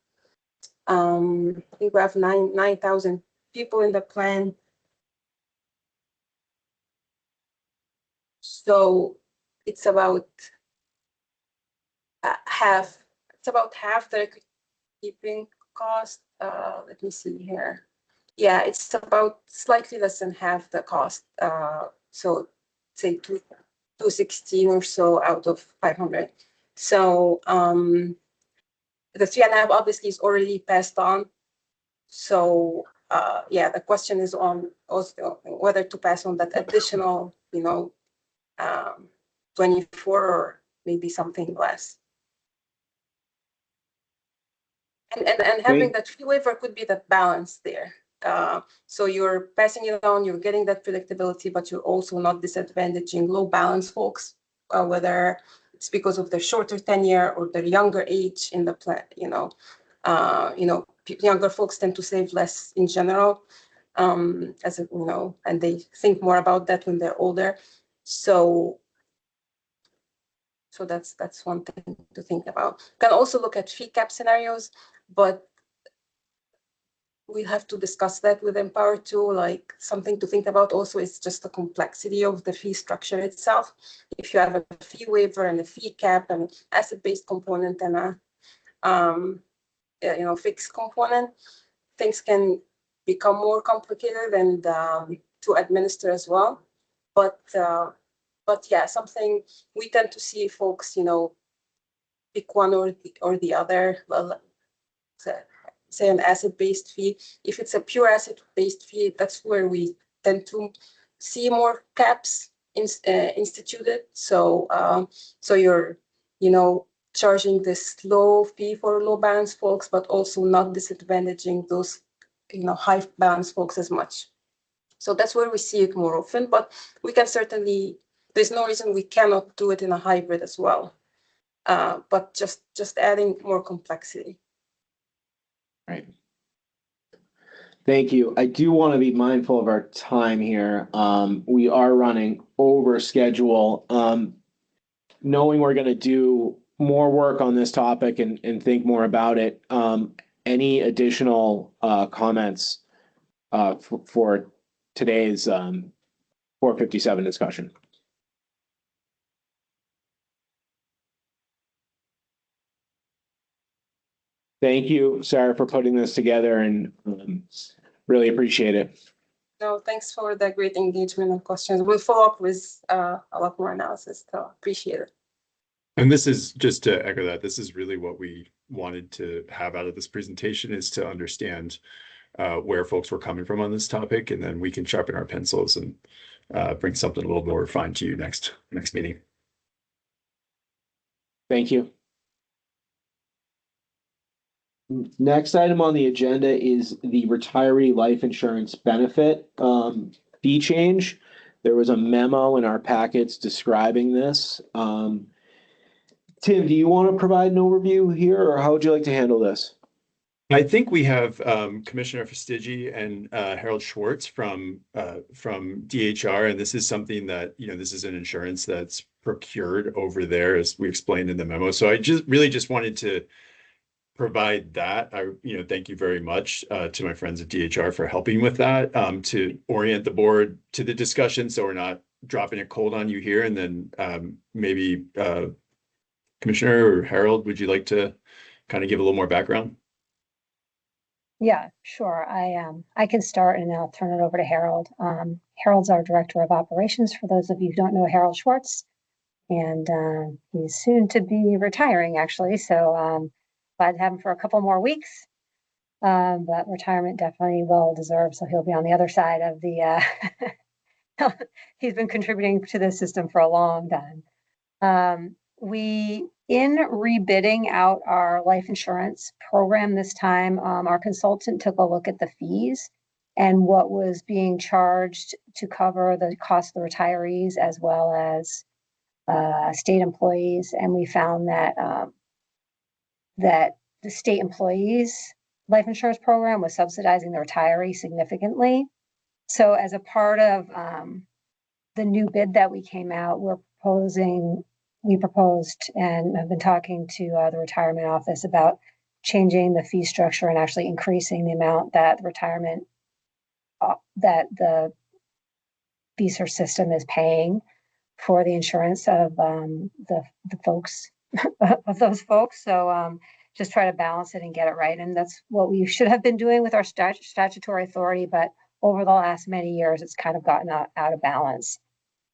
I think we have 9,000 people in the plan. So it's about half. It's about half the record keeping cost. Let me see here. Yeah, it's about slightly less than half the cost. So say 216 or so out of 500. So the 3.5 obviously is already passed on. So yeah, the question is on also whether to pass on that additional, 24 or maybe something less. And having that fee waiver could be that balance there. So you're passing it on, you're getting that predictability, but you're also not disadvantaging low balance folks, whether it's because of their shorter tenure or their younger age in the plan. Younger folks tend to save less in general, and they think more about that when they're older. So that's one thing to think about. You can also look at fee cap scenarios, but we have to discuss that with Empower too. Like something to think about also is just the complexity of the fee structure itself. If you have a fee waiver and a fee cap and asset-based component and a fixed component, things can become more complicated and to administer as well. But yeah, something we tend to see folks, pick one or the other. Well, say an asset-based fee. If it's a pure asset-based fee, that's where we tend to see more caps instituted. So you're, charging this low fee for low balance folks, but also not disadvantaging those, high balance folks as much. So that's where we see it more often, but we can certainly, there's no reason we cannot do it in a hybrid as well. But just adding more complexity. Right. Thank you. I do want to be mindful of our time here. We are running over schedule. Knowing we're going to do more work on this topic and think more about it. Any additional comments for today's 457 discussion? Thank you, Sarah, for putting this together and really appreciate it. No, thanks for the great engagement and questions. We'll follow up with a lot more analysis, so appreciate it. And this is, just to echo that, this is really what we wanted to have out of this presentation, is to understand where folks were coming from on this topic, and then we can sharpen our pencils and bring something a little more refined to you next meeting. Thank you. Next item on the agenda is the retiree life insurance benefit fee change. There was a memo in our packets describing this. Tim, do you want to provide an overview here, or how would you like to handle this? I think we have Commissioner Fastigi and Harold Schwartz from DHR, and this is something that, this is an insurance that's procured over there, as we explained in the memo. So I just wanted to provide that. Thank you very much to my friends at DHR for helping with that, to orient the board to the discussion, so we're not dropping it cold on you here. And then maybe Commissioner or Harold, would you like to kind of give a little more background? Yeah, sure. I can start and then I'll turn it over to Harold. Harold's our Director of Operations, for those of you who don't know Harold Schwartz. And he's soon to be retiring, actually. So glad to have him for a couple more weeks. But retirement definitely well deserved. So he'll be on the other side of the, he's been contributing to the system for a long time. In rebidding out our life insurance program this time, our consultant took a look at the fees and what was being charged to cover the cost of the retirees as well as state employees. And we found that that the state employees life insurance program was subsidizing the retiree significantly. So as a part of the new bid that we came out, we proposed and have been talking to the retirement office about changing the fee structure and actually increasing the amount that the retirement that the VSERS system is paying for the insurance of the folks of those folks. So just try to balance it and get it right. And that's what we should have been doing with our statutory authority. But over the last many years, it's kind of gotten out of balance.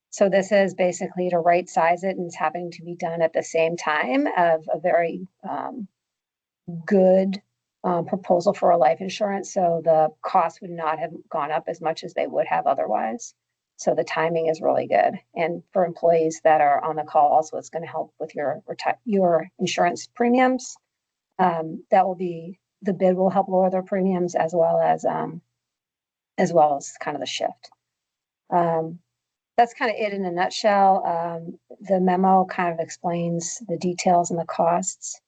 So this is basically to right size it, and it's having to be done at the same time of a very good proposal for a life insurance. So the cost would not have gone up as much as they would have otherwise. So the timing is really good. And for employees that are on the call, also, it's going to help with your insurance premiums. That will be the bid will help lower their premiums as well as kind of the shift. That's kind of it in a nutshell. The memo kind of explains the details and the costs.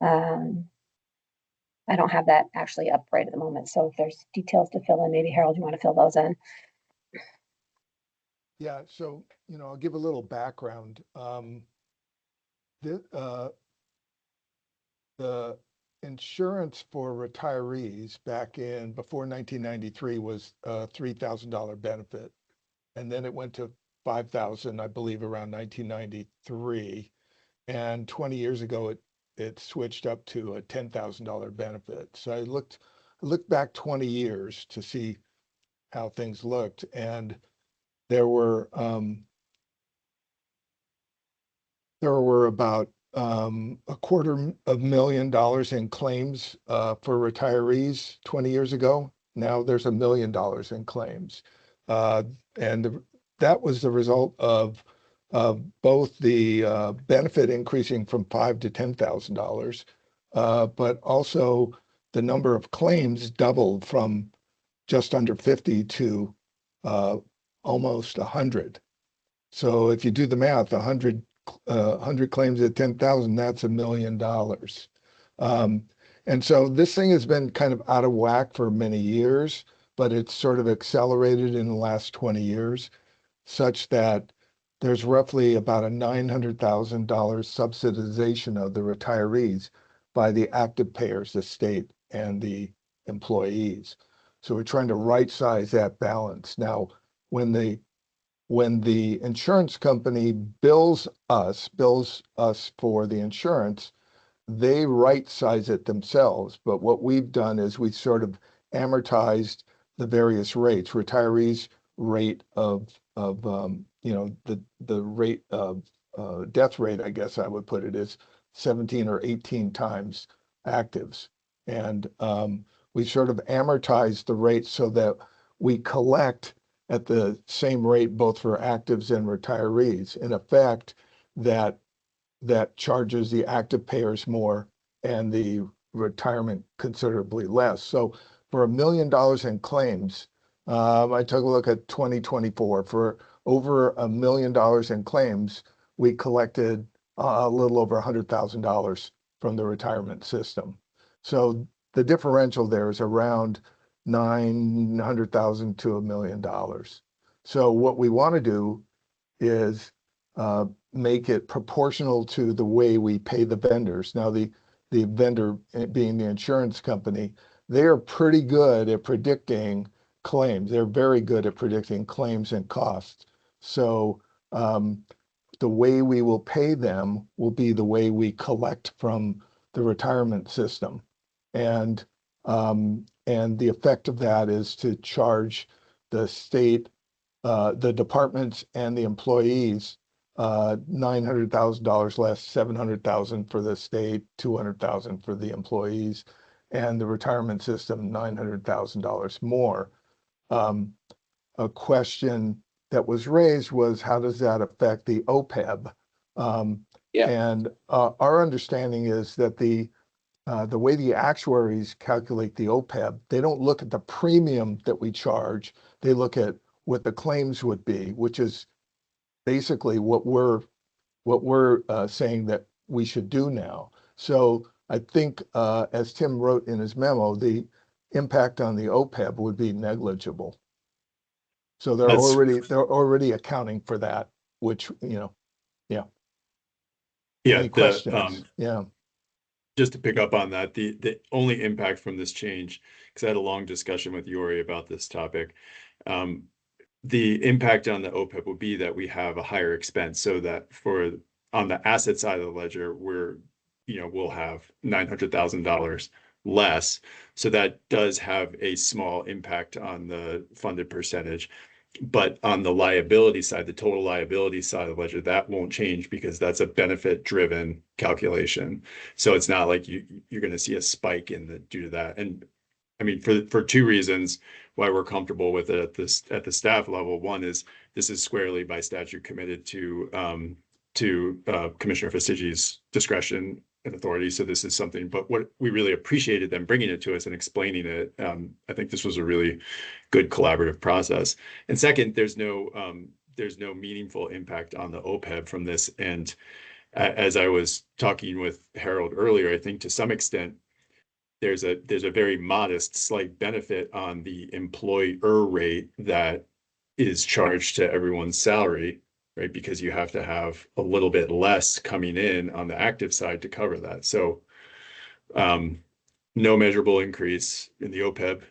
I don't have that actually up right at the moment. So if there's details to fill in, maybe Harold, you want to fill those in? Yeah, so, I'll give a little background. The insurance for retirees back in before 1993 was a $3,000 benefit. And then it went to 5,000, I believe, around 1993. And 20 years ago, it switched up to a $10,000 benefit. So I looked back 20 years to see how things looked, and there were about $250,000 in claims for retirees 20 years ago. Now there's $1 million in claims, and that was the result of both the benefit increasing from $5,000 to $10,000, but also the number of claims doubled from just under 50 to almost 100. So if you do the math, 100 claims at 10,000, that's $1 million. And so this thing has been kind of out of whack for many years, but it's sort of accelerated in the last 20 years, such that there's roughly about a $900,000 subsidization of the retirees by the active payers, the state and the employees. So we're trying to right size that balance. Now, when the insurance company bills us for the insurance, they right size it themselves. But what we've done is we sort of amortized the various rates. Retirees rate of the rate of death rate, I guess I would put it, is 17 or 18 times actives. And we sort of amortize the rate so that we collect at the same rate both for actives and retirees. In effect, that charges the active payers more and the retirement considerably less. So for $1 million in claims, I took a look at 2024. For over $1 million in claims, we collected a little over $100,000 from the retirement system. So the differential there is around $900,000 to $1 million. So what we want to do is make it proportional to the way we pay the vendors. Now, the vendor being the insurance company, they are pretty good at predicting claims. They're very good at predicting claims and costs. So the way we will pay them will be the way we collect from the retirement system. And the effect of that is to charge the state, the departments and the employees $900,000 less, $700,000 for the state, $200,000 for the employees, and the retirement system $900,000 more. A question that was raised was, how does that affect the OPEB? And our understanding is that the way the actuaries calculate the OPEB, they don't look at the premium that we charge. They look at what the claims would be, which is basically what we're saying that we should do now. So I think, as Tim wrote in his memo, the impact on the OPEB would be negligible. So they're already accounting for that, which, yeah. Any questions? Yeah. Just to pick up on that, the only impact from this change, because I had a long discussion with Yuri about this topic, the impact on the OPEB will be that we have a higher expense, so that on the asset side of the ledger, we'll have $900,000 less. So that does have a small impact on the funded percentage. But on the liability side, the total liability side of the ledger, that won't change because that's a benefit-driven calculation. So it's not like you're going to see a spike due to that. And I mean, for two reasons why we're comfortable with it at the staff level. One is this is squarely by statute committed to Commissioner Fasigi's discretion an authority, so this is something, but what we really appreciated them bringing it to us and explaining it. I think this was a really good collaborative process. And second, there's no meaningful impact on the OPEB from this. And as I was talking with Harold earlier, I think to some extent, there's a very modest slight benefit on the employer rate that is charged to everyone's salary, right? Because you have to have a little bit less coming in on the active side to cover that. So no measurable increase in the OPEB.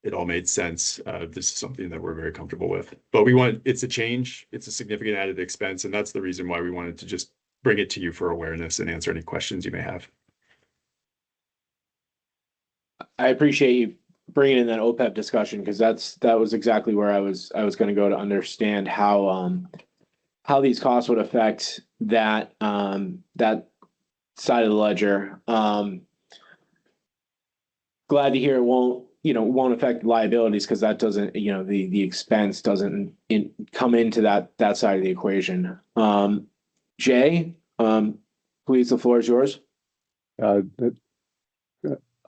It all made sense. This is something that we're very comfortable with. But it's a change. It's a significant added expense. And that's the reason why we wanted to just bring it to you for awareness and answer any questions you may have. I appreciate you bringing in that OPEB discussion, because that was exactly where I was going to go to understand how these costs would affect that that side of the ledger. Glad to hear it won't affect liabilities, because that doesn't, the expense doesn't come into that side of the equation. Jay, please, the floor is yours.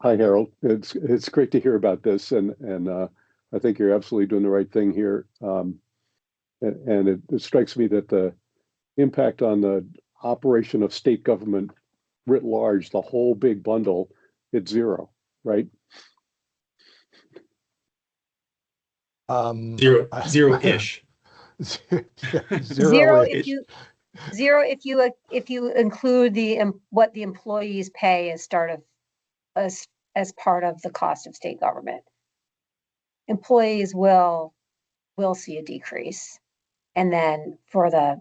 Hi, Harold. It's great to hear about this, and I think you're absolutely doing the right thing here. And it strikes me that the impact on the operation of state government writ large, the whole big bundle, it's zero, right? Zero-ish. Zero if you include what the employees pay as part of the cost of state government. Employees will see a decrease, and then for the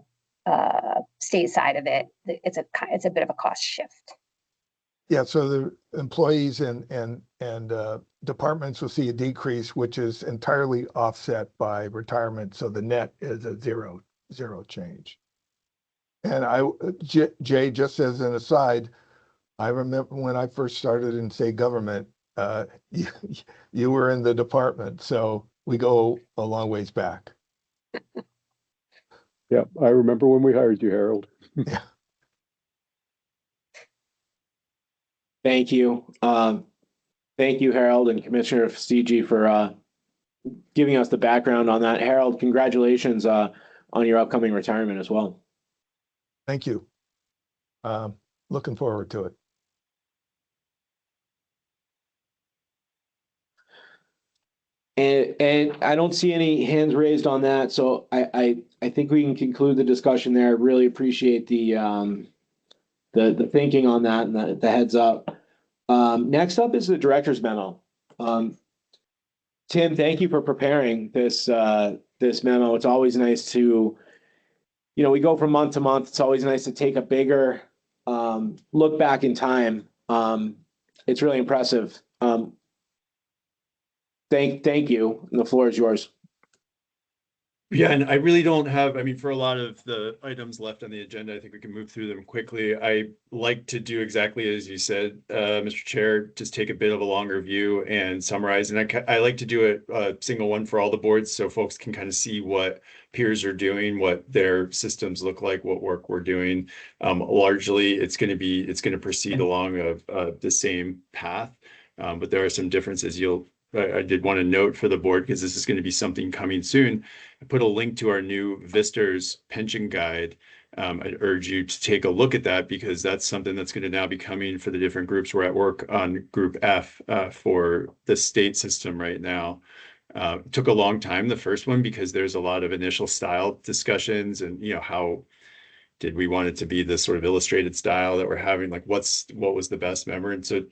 state side of it, it's a bit of a cost shift. Yeah, so the employees and departments will see a decrease, which is entirely offset by retirement. So the net is a zero change. And Jay, just as an aside, I remember when I first started in state government, you were in the department, so we go a long ways back. Yeah, I remember when we hired you, Harold. Yeah. Thank you. Thank you, Harold and Commissioner Fastigi, for giving us the background on that. Harold, congratulations on your upcoming retirement as well. Thank you. Looking forward to it. And I don't see any hands raised on that, so I think we can conclude the discussion there. I really appreciate the thinking on that and the heads up. Next up is the director's memo. Tim, thank you for preparing this memo. It's always nice to, we go from month to month. It's always nice to take a bigger look back in time. It's really impressive. Thank you. And the floor is yours. Yeah, and I really don't have, for a lot of the items left on the agenda, I think we can move through them quickly. I like to do exactly as you said, Mr. Chair, just take a bit of a longer view and summarize. And I like to do a single one for all the boards, so folks can kind of see what peers are doing, what their systems look like, what work we're doing. Largely, it's going to proceed along the same path, but there are some differences. I did want to note for the board, because this is going to be something coming soon. I put a link to our new VSERS pension guide. I'd urge you to take a look at that, because that's something that's going to now be coming for the different groups. We're at work on Group F for the state system right now. It took a long time, the first one, because there's a lot of initial style discussions and, how did we want it to be this sort of illustrated style that we're having, like what was the best member, and so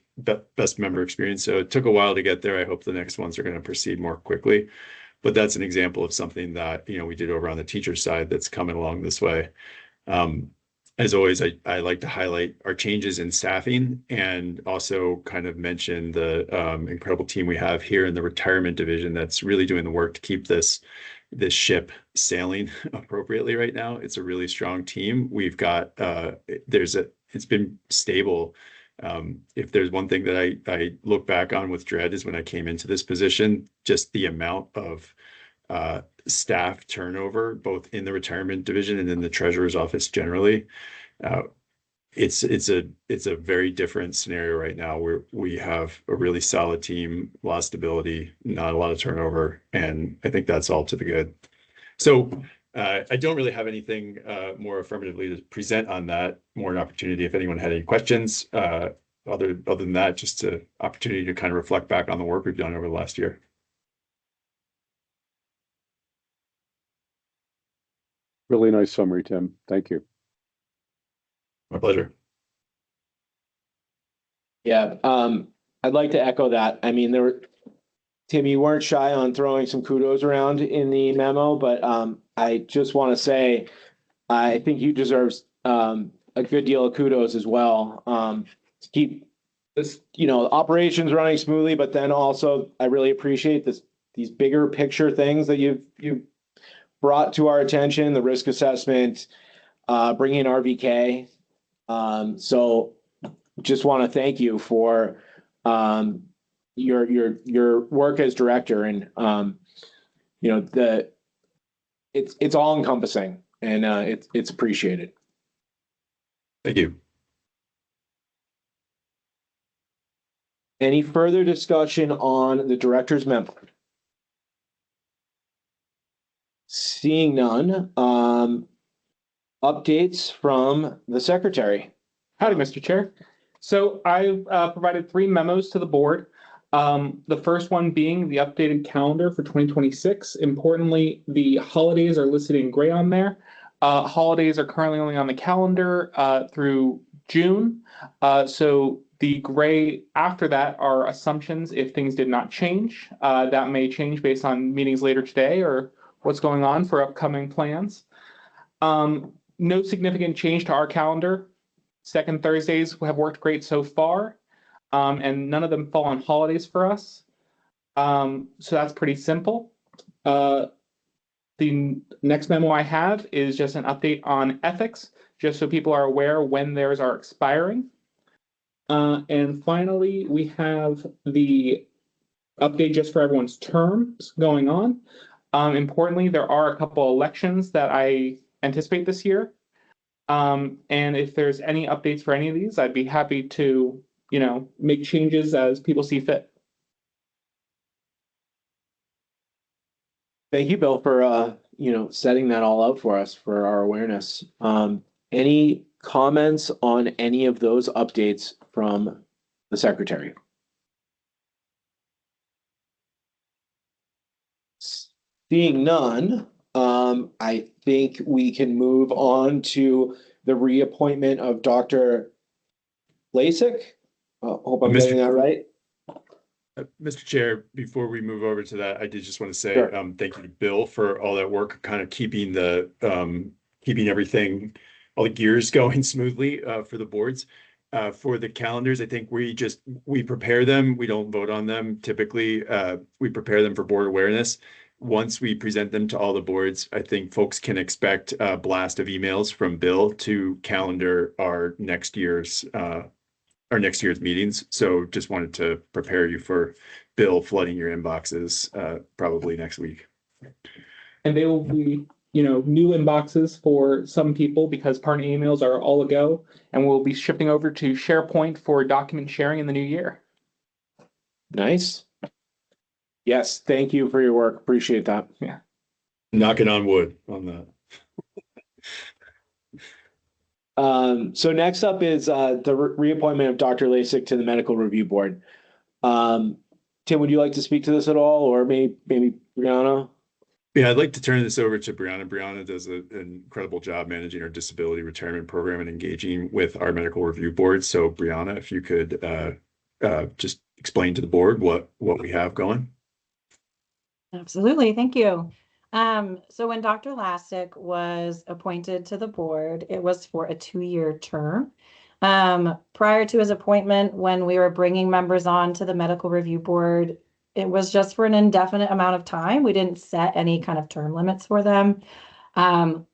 best member experience. So it took a while to get there. I hope the next ones are going to proceed more quickly, but that's an example of something that we did over on the teacher side that's coming along this way. As always, I like to highlight our changes in staffing and also kind of mention the incredible team we have here in the retirement division that's really doing the work to keep this ship sailing appropriately right now. It's a really strong team. We've got it's been stable. If there's one thing that I look back on with dread is when I came into this position, just the amount of staff turnover, both in the retirement division and in the treasurer's office generally. it's a very different scenario right now where we have a really solid team, a lot of stability, not a lot of turnover, and I think that's all to the good. So I don't really have anything more affirmatively to present on that. More an opportunity if anyone had any questions. Other than that, just an opportunity to kind of reflect back on the work we've done over the last year. Really nice summary, Tim. Thank you. My pleasure. Yeah, I'd like to echo that. I mean, Tim, you weren't shy on throwing some kudos around in the memo, but I just want to say, I think you deserve a good deal of kudos as well. To keep this, operations running smoothly, but then also I really appreciate these bigger picture things that you've brought to our attention, the risk assessment, bringing in RVK. So just want to thank you for your work as director, and it's all encompassing, and it's appreciated. Thank you. Any further discussion on the director's memo? Seeing none, updates from the secretary. Howdy, Mr. Chair. So I provided 3 memos to the board. The first one being the updated calendar for 2026. Importantly, the holidays are listed in gray on there. Holidays are currently only on the calendar through June. So the gray after that are assumptions if things did not change. That may change based on meetings later today or what's going on for upcoming plans. No significant change to our calendar. Second Thursdays have worked great so far, and none of them fall on holidays for us. So that's pretty simple. The next memo I have is just an update on ethics, just so people are aware when theirs are expiring. And finally, we have the update just for everyone's terms going on. Importantly, there are a couple elections that I anticipate this year. And if there's any updates for any of these, I'd be happy to, make changes as people see fit. Thank you, Bill, for setting that all out for us for our awareness. Any comments on any of those updates from the secretary? Seeing none, I think we can move on to the reappointment of Dr. Lasik. Hope I'm getting that right. Mr. Chair, before we move over to that, I did just want to say Sure. Thank you to Bill for all that work, kind of keeping everything, all the gears going smoothly for the boards. For the calendars, I think we prepare them. We don't vote on them typically. We prepare them for board awareness. Once we present them to all the boards, I think folks can expect a blast of emails from Bill to calendar our next year's meetings. So just wanted to prepare you for Bill flooding your inboxes probably next week. And they will be, new inboxes for some people because partner emails are all a go, and we'll be shifting over to SharePoint for document sharing in the new year. Nice. Yes, thank you for your work. Appreciate that. Yeah. Knocking on wood on that. So next up is the reappointment of Dr. Lasik to the Medical Review Board. Tim, would you like to speak to this at all, or maybe Brianna? Yeah, I'd like to turn this over to Brianna. Brianna does an incredible job managing our disability retirement program and engaging with our medical review board. So Brianna, if you could just explain to the board what we have going. Absolutely, thank you. So when Dr. Lasik was appointed to the board, it was for a 2-year term. Prior to his appointment, when we were bringing members on to the medical review board, it was just for an indefinite amount of time. We didn't set any kind of term limits for them.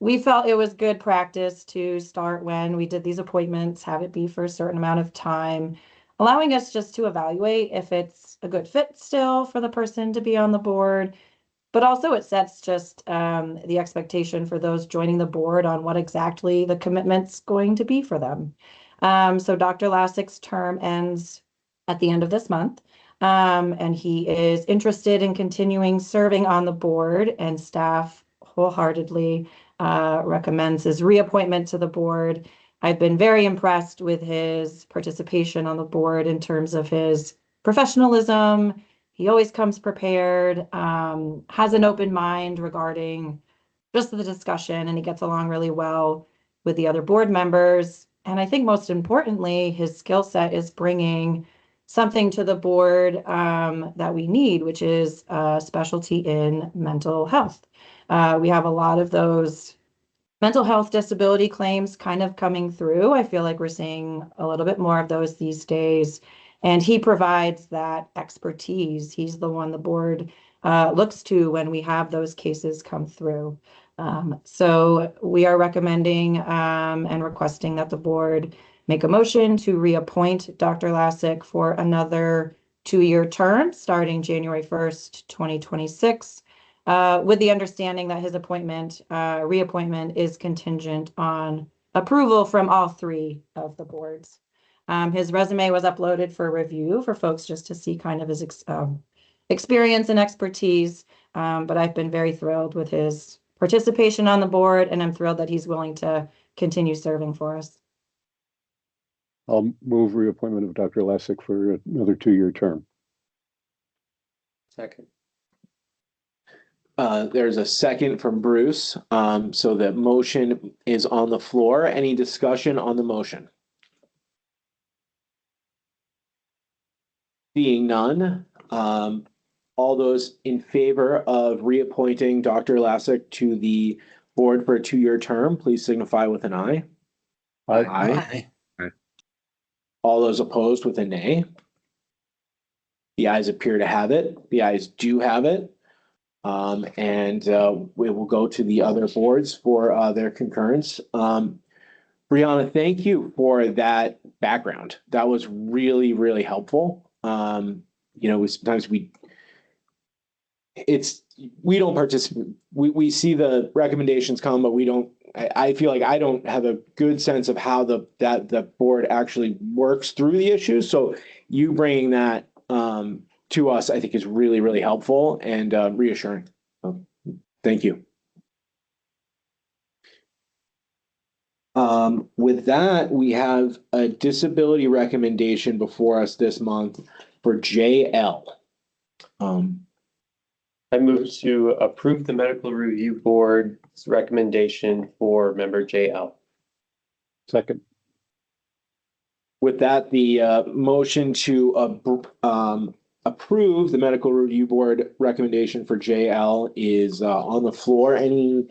We felt it was good practice to start when we did these appointments, have it be for a certain amount of time, allowing us just to evaluate if it's a good fit still for the person to be on the board. But also it sets just the expectation for those joining the board on what exactly the commitment's going to be for them. So Dr. Lassik's term ends at the end of this month. And he is interested in continuing serving on the board, and staff wholeheartedly recommends his reappointment to the board. I've been very impressed with his participation on the board in terms of his professionalism. He always comes prepared, has an open mind regarding just the discussion, and he gets along really well with the other board members. And I think most importantly, his skill set is bringing something to the board that we need, which is a specialty in mental health. We have a lot of those mental health disability claims kind of coming through. I feel like we're seeing a little bit more of those these days. And he provides that expertise. He's the one the board looks to when we have those cases come through. So we are recommending and requesting that the board make a motion to reappoint Dr. Lassik for another 2-year term starting January 1st, 2026. With the understanding that his reappointment is contingent on approval from all 3 of the boards. His resume was uploaded for review for folks just to see kind of his experience and expertise. But I've been very thrilled with his participation on the board, and I'm thrilled that he's willing to continue serving for us. I'll move reappointment of Dr. Lassik for another 2-year term. Second. There's a second from Bruce. So the motion is on the floor. Any discussion on the motion? Seeing none, all those in favor of reappointing Dr. Lassik to the board for a 2-year term, please signify with an aye. Aye. All those opposed with a nay. The ayes appear to have it. The ayes do have it. And we will go to the other boards for their concurrence. Brianna, thank you for that background. That was really, really helpful. Sometimes we don't participate. We see the recommendations come, but we don't. I feel like I don't have a good sense of how the board actually works through the issues. So you bringing that to us, I think, is really, really helpful and reassuring. Thank you. With that, we have a disability recommendation before us this month for JL. I move to approve the medical review board's recommendation for member JL. Second. With that, the motion to approve the medical review board recommendation for JL is on the floor. Any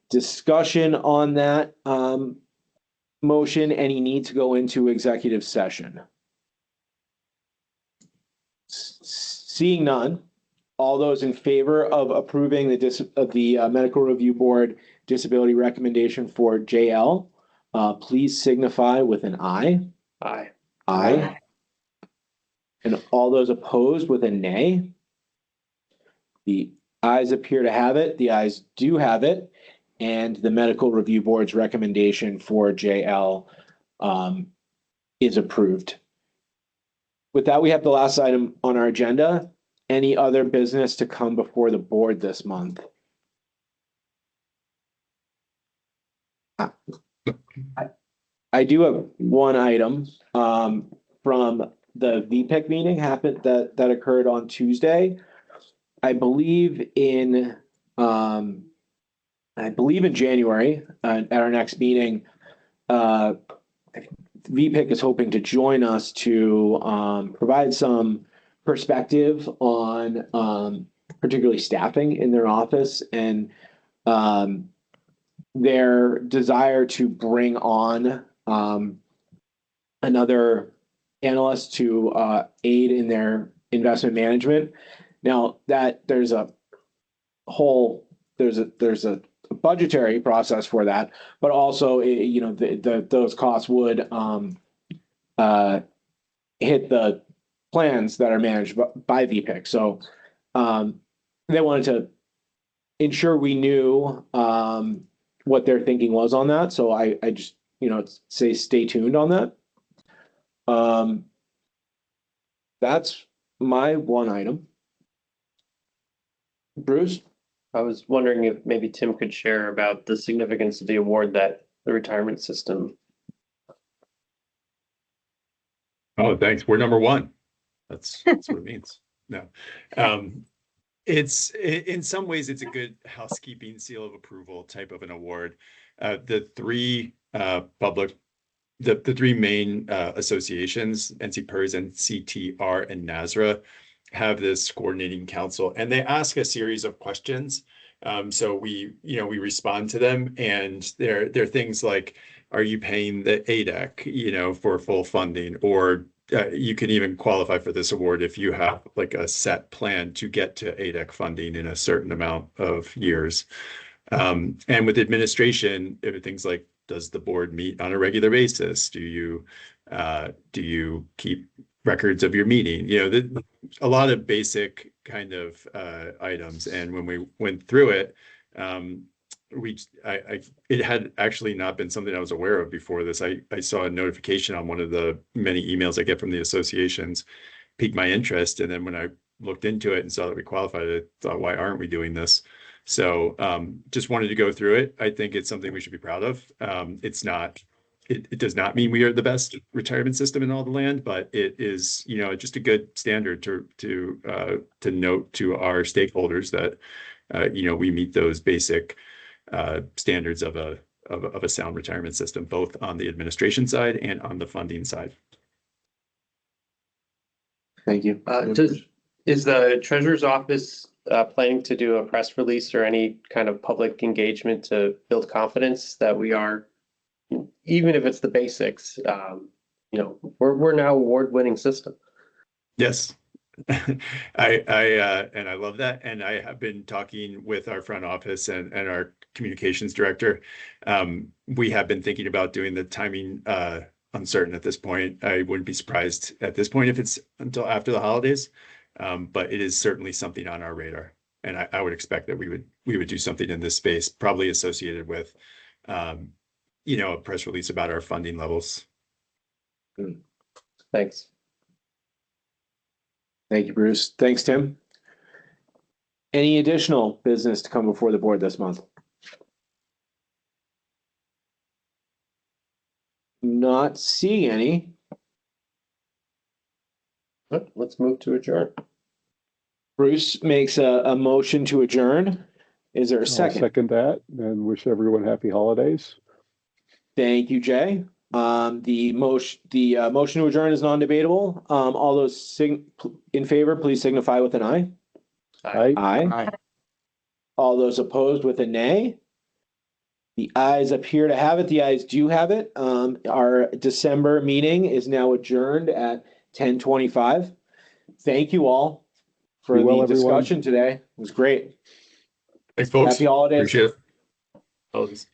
discussion on that motion? Any need to go into executive session? Seeing none, all those in favor of approving the medical review board disability recommendation for JL, please signify with an aye. Aye. Aye. And all those opposed with a nay. The ayes appear to have it. The ayes do have it. And the medical review board's recommendation for JL is approved. With that, we have the last item on our agenda. Any other business to come before the board this month? I do have one item from the VPIC meeting that occurred on Tuesday. I believe in January at our next meeting. VPIC is hoping to join us to provide some perspective on particularly staffing in their office and their desire to bring on another analyst to aid in their investment management. Now that there's a budgetary process for that, but also those costs would hit the plans that are managed by VPIC. So they wanted to ensure we knew what their thinking was on that. So I just say stay tuned on that. That's my one item. Bruce? I was wondering if maybe Tim could share about the significance of the award that the retirement system. Oh, thanks. We're number one. That's what it means. No. It's in some ways it's a good housekeeping seal of approval type of an award. The three the three main associations, NCPERS, NCTR, and NASRA, have this coordinating council, and they ask a series of questions. So we respond to them, and they're things like, are you paying the ADEC, for full funding, or you can even qualify for this award if you have like a set plan to get to ADEC funding in a certain amount of years. And with administration, things like, does the board meet on a regular basis? Do you keep records of your meeting? A lot of basic kind of items. And when we went through it, it had actually not been something I was aware of before this. I saw a notification on one of the many emails I get from the associations, piqued my interest. And then when I looked into it and saw that we qualified, I thought, why aren't we doing this? So just wanted to go through it. I think it's something we should be proud of. It does not mean we are the best retirement system in all the land, but it is, just a good standard to note to our stakeholders that, we meet those basic standards of a sound retirement system, both on the administration side and on the funding side. Thank you. Is the treasurer's office planning to do a press release or any kind of public engagement to build confidence that we are, even if it's the basics, we're now award-winning system? Yes. I love that. And I have been talking with our front office and our communications director. We have been thinking about doing the timing uncertain at this point. I wouldn't be surprised at this point if it's until after the holidays. But it is certainly something on our radar. And I would expect that we would do something in this space, probably associated with a press release about our funding levels. Thanks. Thank you, Bruce. Thanks, Tim. Any additional business to come before the board this month? Not seeing any. Let's move to adjourn. Bruce makes a motion to adjourn. Is there a I'll second? second that and wish everyone happy holidays. Thank you, Jay. The motion to adjourn is non-debatable. All those in favor, please signify with an aye. Aye. Aye. All those opposed with a nay. The ayes appear to have it. The ayes do have it. Our December meeting is now adjourned at 10:25. Thank you all for Be well, the everyone. discussion today. It was great. Thanks, folks. Happy holidays. Appreciate it.